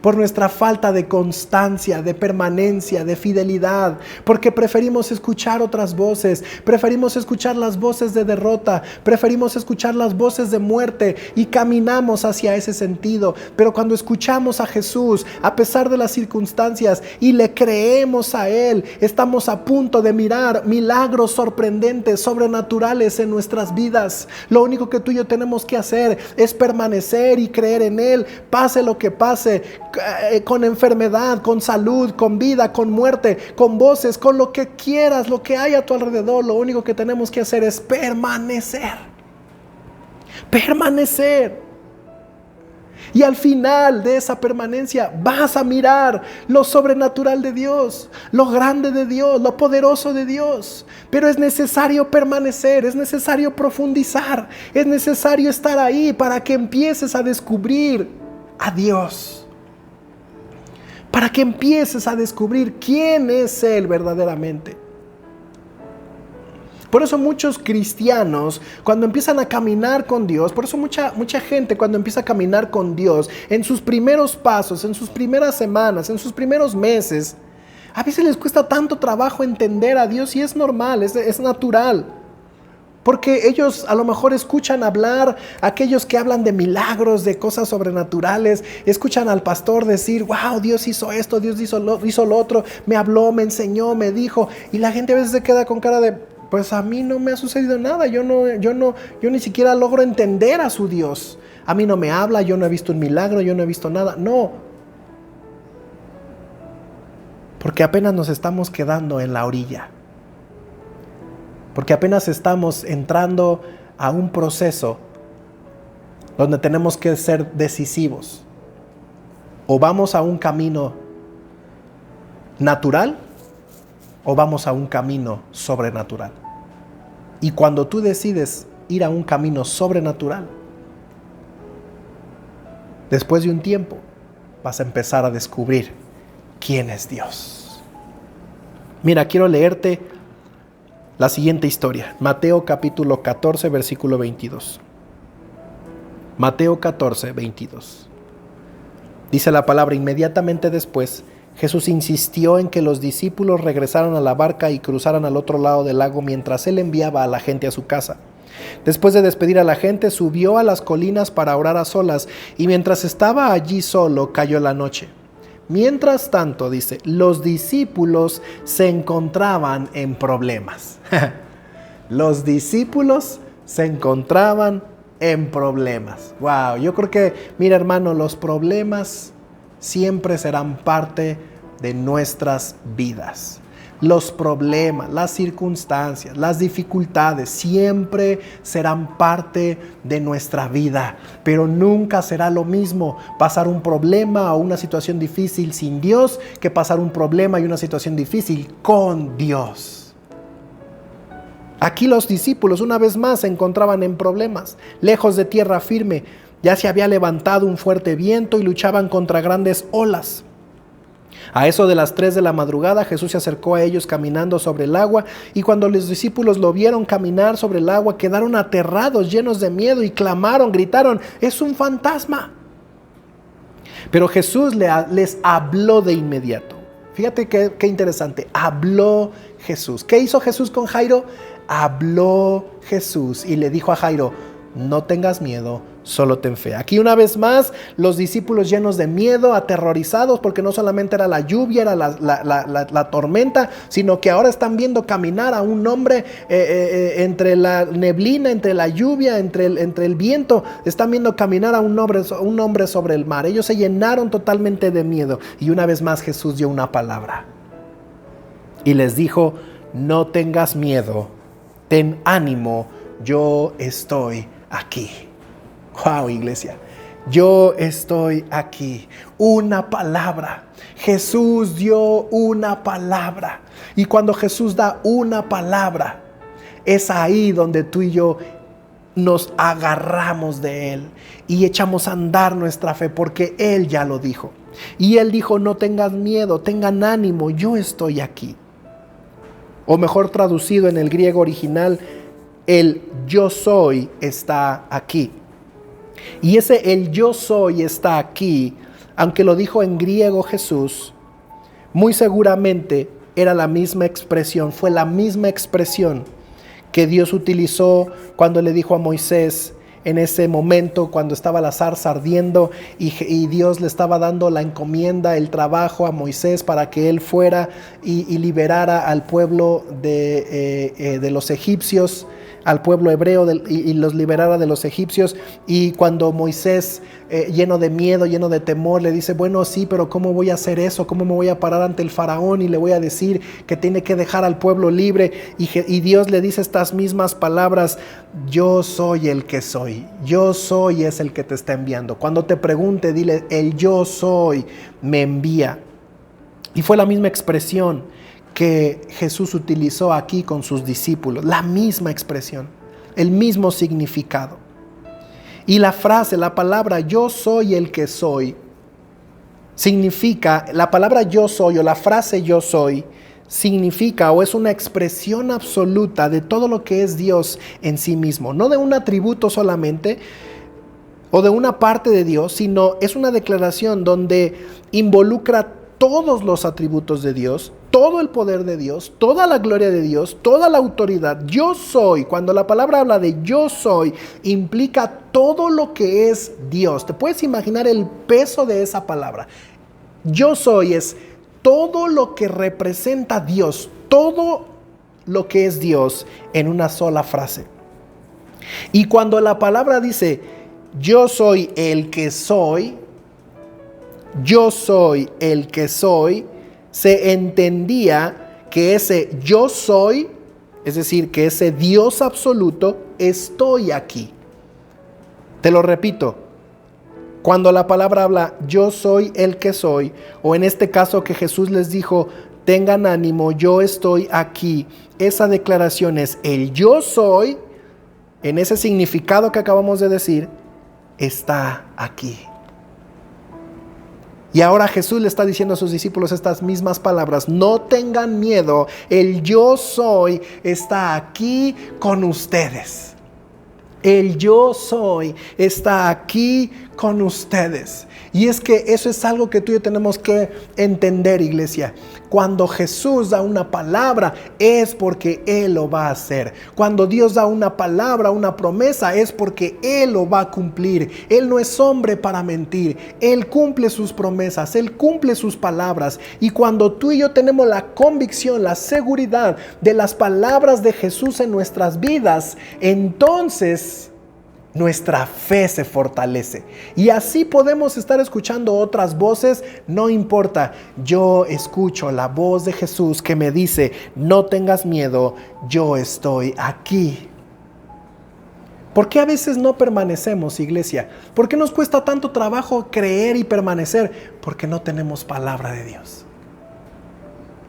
por nuestra falta de constancia, de permanencia, de fidelidad, porque preferimos escuchar otras voces, preferimos escuchar las voces de derrota, preferimos escuchar las voces de muerte y caminamos hacia ese sentido. Pero cuando escuchamos a Jesús, a pesar de las circunstancias, y le creemos a Él, estamos a punto de mirar milagros sorprendentes, sobrenaturales en nuestras vidas. Lo único que tú y yo tenemos que hacer es permanecer y creer en Él, pase lo que pase, con enfermedad, con salud, con vida, con muerte, con voces, con lo que quieras, lo que hay a tu alrededor. Lo único que tenemos que hacer es permanecer. Permanecer. Y al final de esa permanencia vas a mirar lo sobrenatural de Dios, lo grande de Dios, lo poderoso de Dios. Pero es necesario permanecer, es necesario profundizar, es necesario estar ahí para que empieces a descubrir a Dios. Para que empieces a descubrir quién es Él verdaderamente. Por eso muchos cristianos, cuando empiezan a caminar con Dios, por eso mucha gente cuando empieza a caminar con Dios, en sus primeros pasos, en sus primeras semanas, en sus primeros meses, a veces les cuesta tanto trabajo entender a Dios, y es normal, es natural. Porque ellos a lo mejor escuchan hablar, aquellos que hablan de milagros, de cosas sobrenaturales, escuchan al pastor decir, wow, Dios hizo esto, Dios hizo lo otro, me habló, me enseñó, me dijo, y la gente a veces se queda con cara de, pues a mí no me ha sucedido nada, yo ni siquiera logro entender a su Dios, a mí no me habla, yo no he visto un milagro, yo no he visto nada. No, porque apenas nos estamos quedando en la orilla. Porque apenas estamos entrando a un proceso donde tenemos que ser decisivos. O vamos a un camino natural o vamos a un camino sobrenatural. Y cuando tú decides ir a un camino sobrenatural, después de un tiempo vas a empezar a descubrir quién es Dios. Mira, quiero leerte la siguiente historia, Mateo capítulo 14, versículo 22. Mateo 14, 22. Dice la palabra: inmediatamente después, Jesús insistió en que los discípulos regresaran a la barca y cruzaran al otro lado del lago mientras Él enviaba a la gente a su casa. Después de despedir a la gente, subió a las colinas para orar a solas, y mientras estaba allí solo, cayó la noche. Mientras tanto, dice, los discípulos se encontraban en problemas. Los discípulos se encontraban en problemas. Wow, yo creo que, mira hermano, los problemas siempre serán parte de nuestras vidas. Los problemas, las circunstancias, las dificultades siempre serán parte de nuestra vida, pero nunca será lo mismo pasar un problema o una situación difícil sin Dios que pasar un problema y una situación difícil con Dios. Aquí los discípulos una vez más se encontraban en problemas, lejos de tierra firme. Ya se había levantado un fuerte viento y luchaban contra grandes olas. A eso de las 3 de la madrugada, Jesús se acercó a ellos caminando sobre el agua, y cuando los discípulos lo vieron caminar sobre el agua, quedaron aterrados, llenos de miedo, y clamaron, gritaron: ¡es un fantasma! Pero Jesús les habló de inmediato. Fíjate qué interesante, habló Jesús. ¿Qué hizo Jesús con Jairo? Habló Jesús y le dijo a Jairo: no tengas miedo, solo ten fe. Aquí una vez más, los discípulos llenos de miedo, aterrorizados, porque no solamente era la lluvia, era la tormenta, sino que ahora están viendo caminar a un hombre entre la neblina, entre la lluvia, entre el viento. Están viendo caminar a un hombre sobre el mar. Ellos se llenaron totalmente de miedo. Y una vez más Jesús dio una palabra y les dijo: no tengas miedo, ten ánimo, yo estoy aquí. Wow, iglesia, yo estoy aquí. Una palabra. Jesús dio una palabra. Y cuando Jesús da una palabra, es ahí donde tú y yo nos agarramos de Él y echamos a andar nuestra fe, porque Él ya lo dijo. Y Él dijo: no tengas miedo, tengan ánimo, yo estoy aquí. O mejor traducido en el griego original, el yo soy está aquí. Y ese el yo soy está aquí aunque lo dijo en griego Jesús, muy seguramente era la misma expresión, fue la misma expresión que Dios utilizó cuando le dijo a Moisés en ese momento, cuando estaba la zarza ardiendo y Dios le estaba dando la encomienda, el trabajo a Moisés para que él fuera y liberara al pueblo de los egipcios, al pueblo hebreo y los liberara de los egipcios. Y cuando Moisés, lleno de miedo, lleno de temor, le dice, bueno, sí, pero ¿cómo voy a hacer eso? ¿Cómo me voy a parar ante el faraón y le voy a decir que tiene que dejar al pueblo libre? Y Dios le dice estas mismas palabras: yo soy el que soy, yo soy es el que te está enviando. Cuando te pregunte, dile, el yo soy me envía. Y fue la misma expresión que Jesús utilizó aquí con sus discípulos, la misma expresión, el mismo significado. Y la frase, la palabra yo soy el que soy, significa, la palabra yo soy o la frase yo soy, significa o es una expresión absoluta de todo lo que es Dios en sí mismo, no de un atributo solamente o de una parte de Dios, sino es una declaración donde involucra todos los atributos de Dios, todo el poder de Dios, toda la gloria de Dios, toda la autoridad. Yo soy, cuando la palabra habla de yo soy, implica todo lo que es Dios. ¿Te puedes imaginar el peso de esa palabra? Yo soy es todo lo que representa Dios, todo lo que es Dios en una sola frase. Y cuando la palabra dice yo soy el que soy, yo soy el que soy, se entendía que ese yo soy, es decir, que ese Dios absoluto, estoy aquí. Te lo repito, cuando la palabra habla yo soy el que soy, o en este caso que Jesús les dijo, tengan ánimo, yo estoy aquí, esa declaración es el yo soy, en ese significado que acabamos de decir, está aquí. Y ahora Jesús le está diciendo a sus discípulos estas mismas palabras: no tengan miedo, el yo soy está aquí con ustedes. El yo soy está aquí con ustedes. Y es que eso es algo que tú y yo tenemos que entender, iglesia. Cuando Jesús da una palabra es porque Él lo va a hacer. Cuando Dios da una palabra, una promesa, es porque Él lo va a cumplir. Él no es hombre para mentir. Él cumple sus promesas, Él cumple sus palabras. Y cuando tú y yo tenemos la convicción, la seguridad de las palabras de Jesús en nuestras vidas, entonces nuestra fe se fortalece. Y así podemos estar escuchando otras voces, no importa. Yo escucho la voz de Jesús que me dice: no tengas miedo, yo estoy aquí. ¿Por qué a veces no permanecemos, iglesia? ¿Por qué nos cuesta tanto trabajo creer y permanecer? Porque no tenemos palabra de Dios.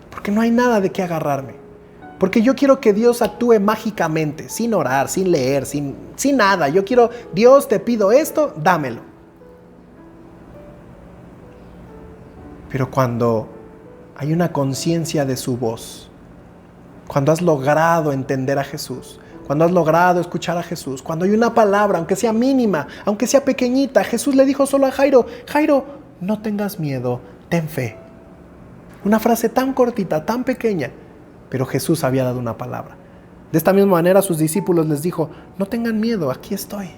Porque no hay nada de qué agarrarme. Porque yo quiero que Dios actúe mágicamente, sin orar, sin leer, sin nada. Yo quiero, Dios, te pido esto, dámelo. Pero cuando hay una conciencia de su voz, cuando has logrado entender a Jesús, cuando has logrado escuchar a Jesús, cuando hay una palabra, aunque sea mínima, aunque sea pequeñita, Jesús le dijo solo a Jairo: Jairo, no tengas miedo, ten fe. Una frase tan cortita, tan pequeña, pero Jesús había dado una palabra. De esta misma manera a sus discípulos les dijo: no tengan miedo, aquí estoy.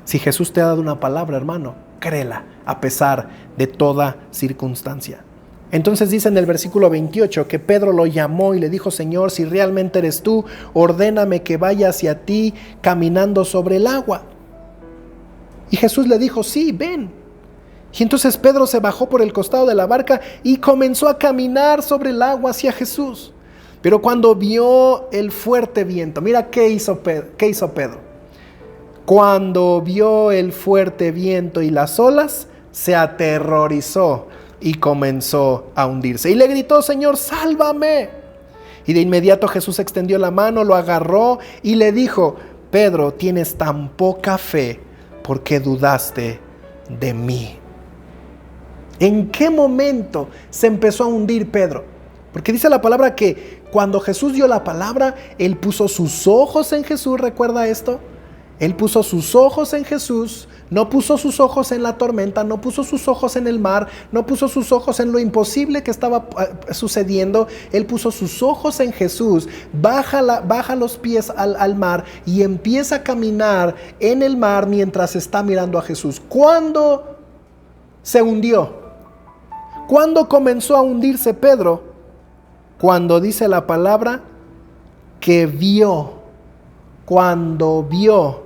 Si Jesús te ha dado una palabra, hermano, créela a pesar de toda circunstancia. Entonces dice en el versículo 28 que Pedro lo llamó y le dijo: Señor, si realmente eres tú, ordéname que vaya hacia ti caminando sobre el agua. Y Jesús le dijo: sí, ven. Y entonces Pedro se bajó por el costado de la barca y comenzó a caminar sobre el agua hacia Jesús. Pero cuando vio el fuerte viento, mira qué hizo Pedro. Cuando vio el fuerte viento y las olas, se aterrorizó y comenzó a hundirse. Y le gritó: Señor, sálvame. Y de inmediato Jesús extendió la mano, lo agarró y le dijo: Pedro, tienes tan poca fe, ¿por qué dudaste de mí? ¿En qué momento se empezó a hundir Pedro? Porque dice la palabra que cuando Jesús dio la palabra, Él puso sus ojos en Jesús. ¿Recuerda esto? Él puso sus ojos en Jesús, No puso sus ojos en la tormenta, no puso sus ojos en el mar, no puso sus ojos en lo imposible que estaba sucediendo. Él puso sus ojos en Jesús, baja los pies al mar y empieza a caminar en el mar mientras está mirando a Jesús. ¿Cuándo se hundió? ¿Cuándo comenzó a hundirse Pedro? Cuando dice la palabra que vio, cuando vio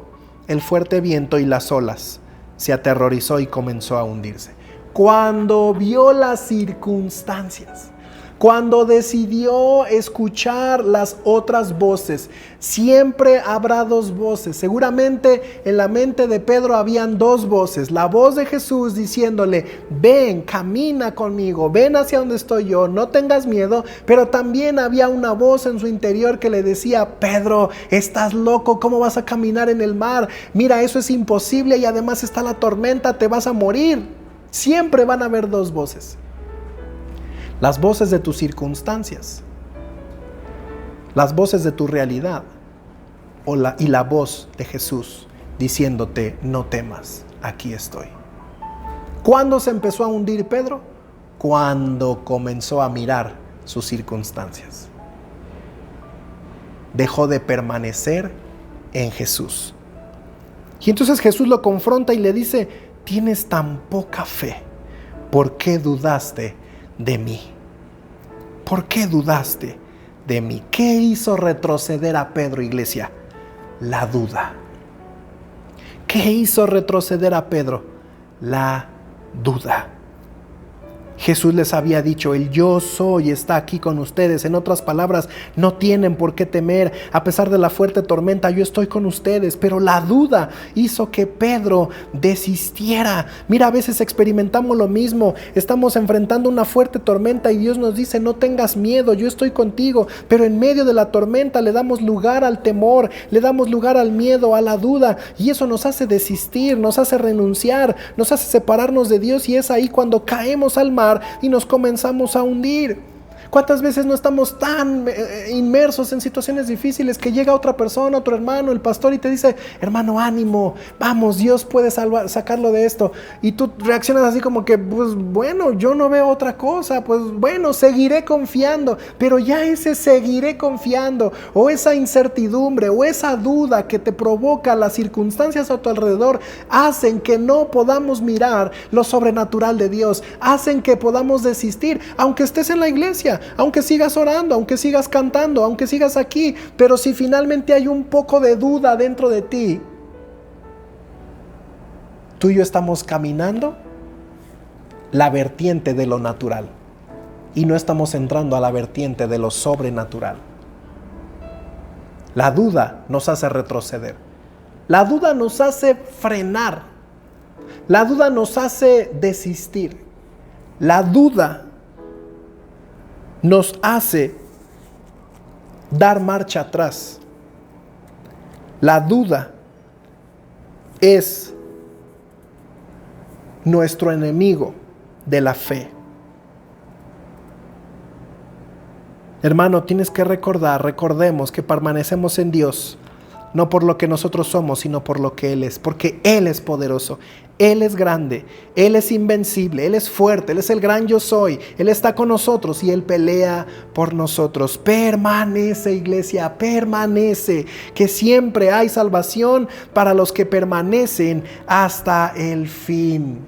el fuerte viento y las olas, se aterrorizó y comenzó a hundirse. Cuando vio las circunstancias, cuando decidió escuchar las otras voces. Siempre habrá dos voces. Seguramente en la mente de Pedro habían dos voces. La voz de Jesús diciéndole: ven, camina conmigo, ven hacia donde estoy yo, no tengas miedo. Pero también había una voz en su interior que le decía: Pedro, estás loco, ¿cómo vas a caminar en el mar? Mira, eso es imposible y además está la tormenta, te vas a morir. Siempre van a haber dos voces. Las voces de tus circunstancias, las voces de tu realidad y la voz de Jesús diciéndote: no temas, aquí estoy. ¿Cuándo se empezó a hundir Pedro? Cuando comenzó a mirar sus circunstancias. Dejó de permanecer en Jesús. Y entonces Jesús lo confronta y le dice: tienes tan poca fe, ¿por qué dudaste de mí? ¿Por qué dudaste de mí? ¿Qué hizo retroceder a Pedro, iglesia? La duda. ¿Qué hizo retroceder a Pedro? La duda. Jesús les había dicho: el yo soy está aquí con ustedes. En otras palabras, no tienen por qué temer. A pesar de la fuerte tormenta, yo estoy con ustedes. Pero la duda hizo que Pedro desistiera. Mira, a veces experimentamos lo mismo. Estamos enfrentando una fuerte tormenta y Dios nos dice: no tengas miedo, yo estoy contigo. Pero en medio de la tormenta le damos lugar al temor, le damos lugar al miedo, a la duda. Y eso nos hace desistir, nos hace renunciar, nos hace separarnos de Dios. Y es ahí cuando caemos al mar y nos comenzamos a hundir. ¿Cuántas veces no estamos tan inmersos en situaciones difíciles que llega otra persona, otro hermano, el pastor, y te dice: hermano, ánimo, vamos, Dios puede sacarlo de esto? Y tú reaccionas así como que: pues bueno, yo no veo otra cosa, pues bueno, seguiré confiando. Pero ya ese seguiré confiando, o esa incertidumbre, o esa duda que te provoca las circunstancias a tu alrededor, hacen que no podamos mirar lo sobrenatural de Dios, hacen que podamos desistir, aunque estés en la iglesia, aunque sigas orando, aunque sigas cantando, aunque sigas aquí. Pero si finalmente hay un poco de duda dentro de ti, tú y yo estamos caminando la vertiente de lo natural y no estamos entrando a la vertiente de lo sobrenatural. La duda nos hace retroceder, la duda nos hace frenar, la duda nos hace desistir, la duda nos hace dar marcha atrás. La duda es nuestro enemigo de la fe. Hermano, tienes que recordemos que permanecemos en Dios, no por lo que nosotros somos, sino por lo que Él es, porque Él es poderoso, Él es grande, Él es invencible, Él es fuerte, Él es el gran yo soy, Él está con nosotros y Él pelea por nosotros. Permanece, iglesia, permanece, que siempre hay salvación para los que permanecen hasta el fin.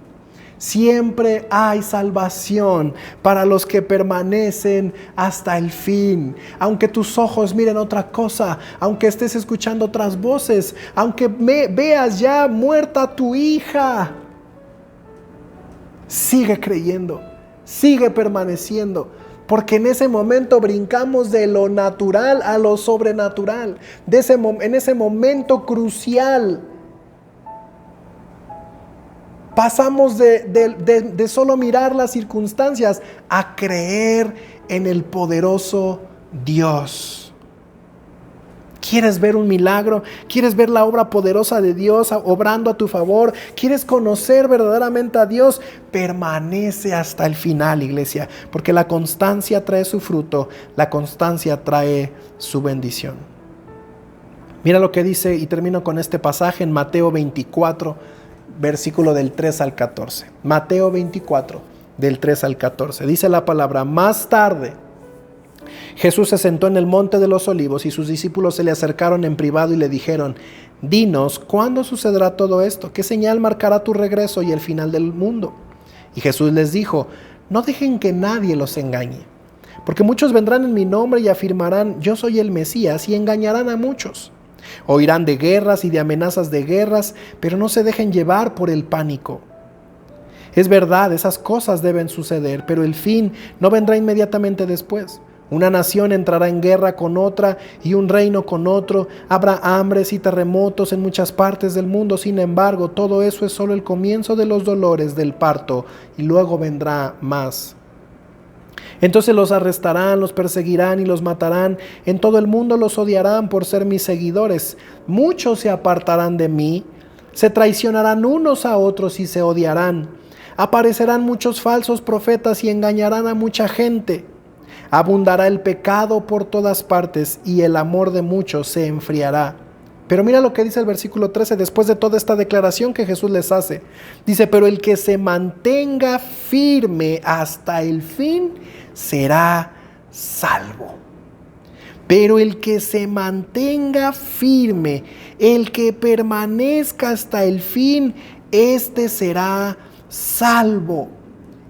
Siempre hay salvación para los que permanecen hasta el fin. Aunque tus ojos miren otra cosa, aunque estés escuchando otras voces, aunque veas ya muerta tu hija, sigue creyendo, sigue permaneciendo. Porque en ese momento brincamos de lo natural a lo sobrenatural. En ese momento crucial pasamos de solo mirar las circunstancias a creer en el poderoso Dios. ¿Quieres ver un milagro? ¿Quieres ver la obra poderosa de Dios obrando a tu favor? ¿Quieres conocer verdaderamente a Dios? Permanece hasta el final, iglesia, porque la constancia trae su fruto, la constancia trae su bendición. Mira lo que dice, y termino con este pasaje en Mateo 24, versículo del 3 al 14. Mateo 24, del 3 al 14. Dice la palabra: más tarde Jesús se sentó en el monte de los olivos y sus discípulos se le acercaron en privado y le dijeron: dinos, ¿cuándo sucederá todo esto? ¿Qué señal marcará tu regreso y el final del mundo? Y Jesús les dijo: no dejen que nadie los engañe, porque muchos vendrán en mi nombre y afirmarán: yo soy el Mesías, y engañarán a muchos. Oirán de guerras y de amenazas de guerras, pero no se dejen llevar por el pánico. Es verdad, esas cosas deben suceder, pero el fin no vendrá inmediatamente después. Una nación entrará en guerra con otra y un reino con otro. Habrá hambres y terremotos en muchas partes del mundo. Sin embargo, todo eso es solo el comienzo de los dolores del parto, y luego vendrá más. Entonces los arrestarán, los perseguirán y los matarán. En todo el mundo los odiarán por ser mis seguidores. Muchos se apartarán de mí, se traicionarán unos a otros y se odiarán. Aparecerán muchos falsos profetas y engañarán a mucha gente. Abundará el pecado por todas partes y el amor de muchos se enfriará. Pero mira lo que dice el versículo 13, después de toda esta declaración que Jesús les hace. Dice: pero el que se mantenga firme hasta el fin será salvo. Pero el que se mantenga firme, el que permanezca hasta el fin, este será salvo.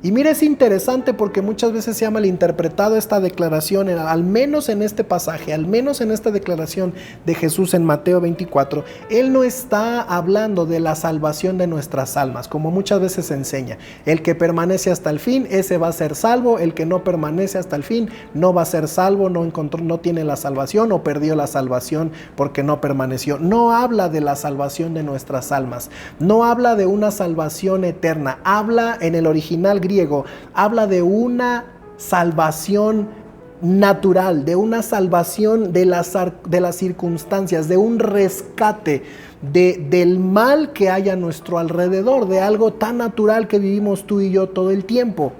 Y mira, es interesante porque muchas veces se ha malinterpretado esta declaración, al menos en este pasaje, al menos en esta declaración de Jesús en Mateo 24. Él no está hablando de la salvación de nuestras almas, como muchas veces se enseña. El que permanece hasta el fin, ese va a ser salvo. El que no permanece hasta el fin, no va a ser salvo, no tiene la salvación o perdió la salvación porque no permaneció. No habla de la salvación de nuestras almas, no habla de una salvación eterna. Habla en el original griego, habla de una salvación natural, de una salvación de las circunstancias, de un rescate del mal que hay a nuestro alrededor, de algo tan natural que vivimos tú y yo todo el tiempo.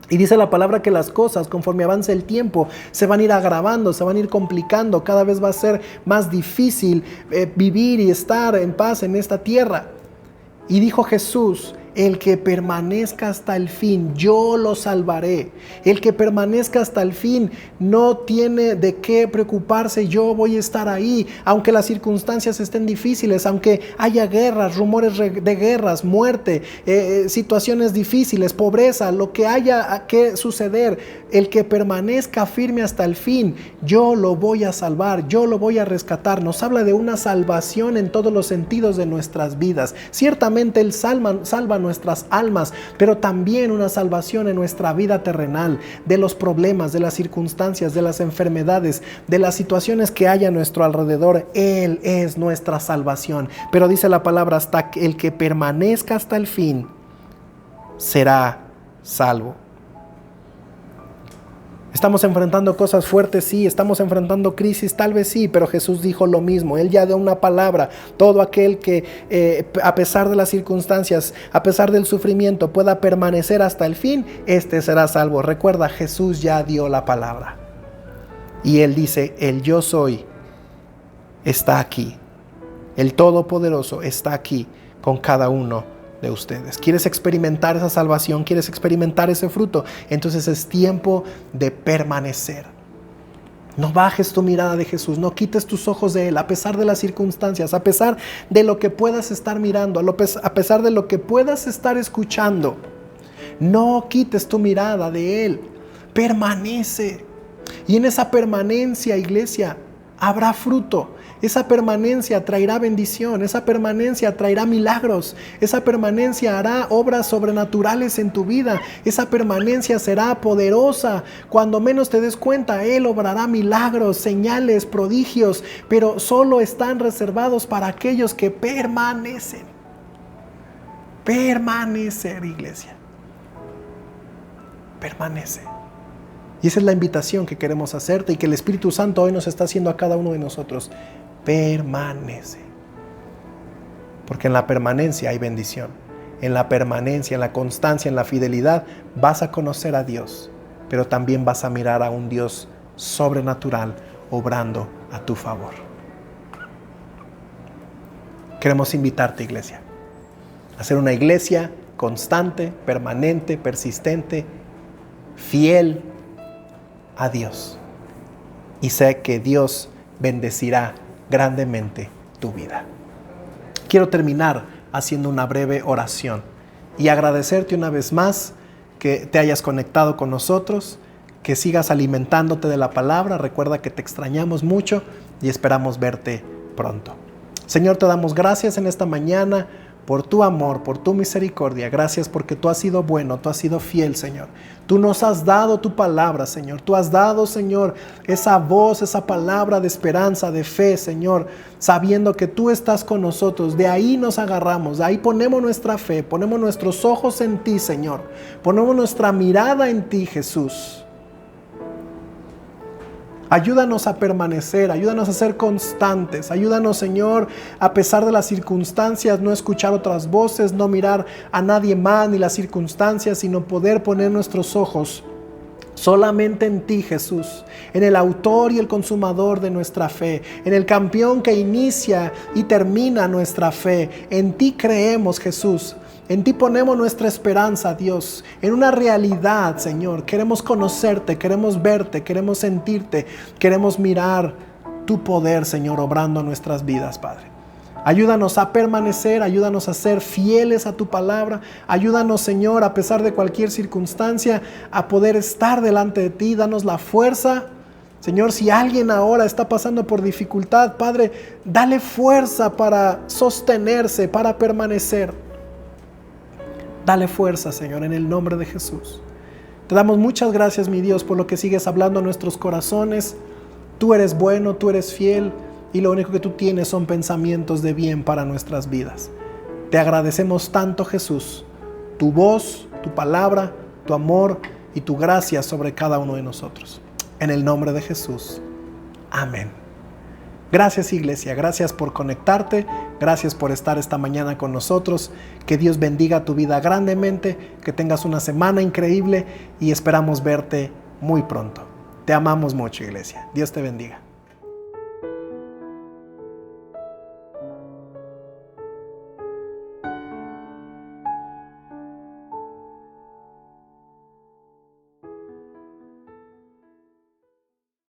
Y dice la palabra que las cosas, conforme avance el tiempo, se van a ir agravando, se van a ir complicando. Cada vez va a ser más difícil vivir y estar en paz en esta tierra. Y dijo Jesús: el que permanezca hasta el fin, yo lo salvaré. El que permanezca hasta el fin no tiene de qué preocuparse, yo voy a estar ahí. Aunque las circunstancias estén difíciles, aunque haya guerras, rumores de guerras, muerte, situaciones difíciles, pobreza, lo que haya que suceder, el que permanezca firme hasta el fin, yo lo voy a salvar, yo lo voy a rescatar. Nos habla de una salvación en todos los sentidos de nuestras vidas. Ciertamente Él salva nuestras almas, pero también una salvación en nuestra vida terrenal, de los problemas, de las circunstancias, de las enfermedades, de las situaciones que hay a nuestro alrededor. Él es nuestra salvación. Pero dice la palabra: hasta el que permanezca hasta el fin será salvo. Estamos enfrentando cosas fuertes, sí. Estamos enfrentando crisis, tal vez sí, pero Jesús dijo lo mismo. Él ya dio una palabra: todo aquel que a pesar de las circunstancias, a pesar del sufrimiento, pueda permanecer hasta el fin, este será salvo. Recuerda, Jesús ya dio la palabra. Y Él dice: el yo soy está aquí. El Todopoderoso está aquí con cada uno de ustedes. ¿Quieres experimentar esa salvación? ¿Quieres experimentar ese fruto? Entonces es tiempo de permanecer. No bajes tu mirada de Jesús, no quites tus ojos de Él, a pesar de las circunstancias, a pesar de lo que puedas estar mirando, a pesar de lo que puedas estar escuchando. No quites tu mirada de Él, permanece. Y en esa permanencia, iglesia, habrá fruto. Esa permanencia traerá bendición, esa permanencia traerá milagros, esa permanencia hará obras sobrenaturales en tu vida, esa permanencia será poderosa. Cuando menos te des cuenta, Él obrará milagros, señales, prodigios, pero solo están reservados para aquellos que permanecen. Permanecer, iglesia. Permanece. Y esa es la invitación que queremos hacerte y que el Espíritu Santo hoy nos está haciendo a cada uno de nosotros. Permanece. Porque en la permanencia hay bendición. En la permanencia, en la constancia, en la fidelidad, vas a conocer a Dios. Pero también vas a mirar a un Dios sobrenatural obrando a tu favor. Queremos invitarte, iglesia, a ser una iglesia constante, permanente, persistente, fiel a Dios. Y sé que Dios bendecirá grandemente tu vida. Quiero terminar haciendo una breve oración y agradecerte una vez más que te hayas conectado con nosotros, que sigas alimentándote de la palabra. Recuerda que te extrañamos mucho y esperamos verte pronto. Señor, te damos gracias en esta mañana por tu amor, por tu misericordia. Gracias porque tú has sido bueno, tú has sido fiel, Señor. Tú nos has dado tu palabra, Señor. Tú has dado, Señor, esa voz, esa palabra de esperanza, de fe, Señor, sabiendo que tú estás con nosotros. De ahí nos agarramos, de ahí ponemos nuestra fe, ponemos nuestros ojos en ti, Señor. Ponemos nuestra mirada en ti, Jesús. Ayúdanos a permanecer, ayúdanos a ser constantes, ayúdanos, Señor, a pesar de las circunstancias, no escuchar otras voces, no mirar a nadie más ni las circunstancias, sino poder poner nuestros ojos solamente en ti, Jesús, en el autor y el consumador de nuestra fe, en el campeón que inicia y termina nuestra fe. En ti creemos, Jesús. En ti ponemos nuestra esperanza, Dios, en una realidad, Señor. Queremos conocerte, queremos verte, queremos sentirte, queremos mirar tu poder, Señor, obrando en nuestras vidas, Padre. Ayúdanos a permanecer, ayúdanos a ser fieles a tu palabra. Ayúdanos, Señor, a pesar de cualquier circunstancia, a poder estar delante de ti. Danos la fuerza. Señor, si alguien ahora está pasando por dificultad, Padre, dale fuerza para sostenerse, para permanecer. Dale fuerza, Señor, en el nombre de Jesús. Te damos muchas gracias, mi Dios, por lo que sigues hablando a nuestros corazones. Tú eres bueno, tú eres fiel y lo único que tú tienes son pensamientos de bien para nuestras vidas. Te agradecemos tanto, Jesús, tu voz, tu palabra, tu amor y tu gracia sobre cada uno de nosotros. En el nombre de Jesús. Amén. Gracias, iglesia, gracias por conectarte, gracias por estar esta mañana con nosotros. Que Dios bendiga tu vida grandemente, que tengas una semana increíble y esperamos verte muy pronto. Te amamos mucho, iglesia. Dios te bendiga.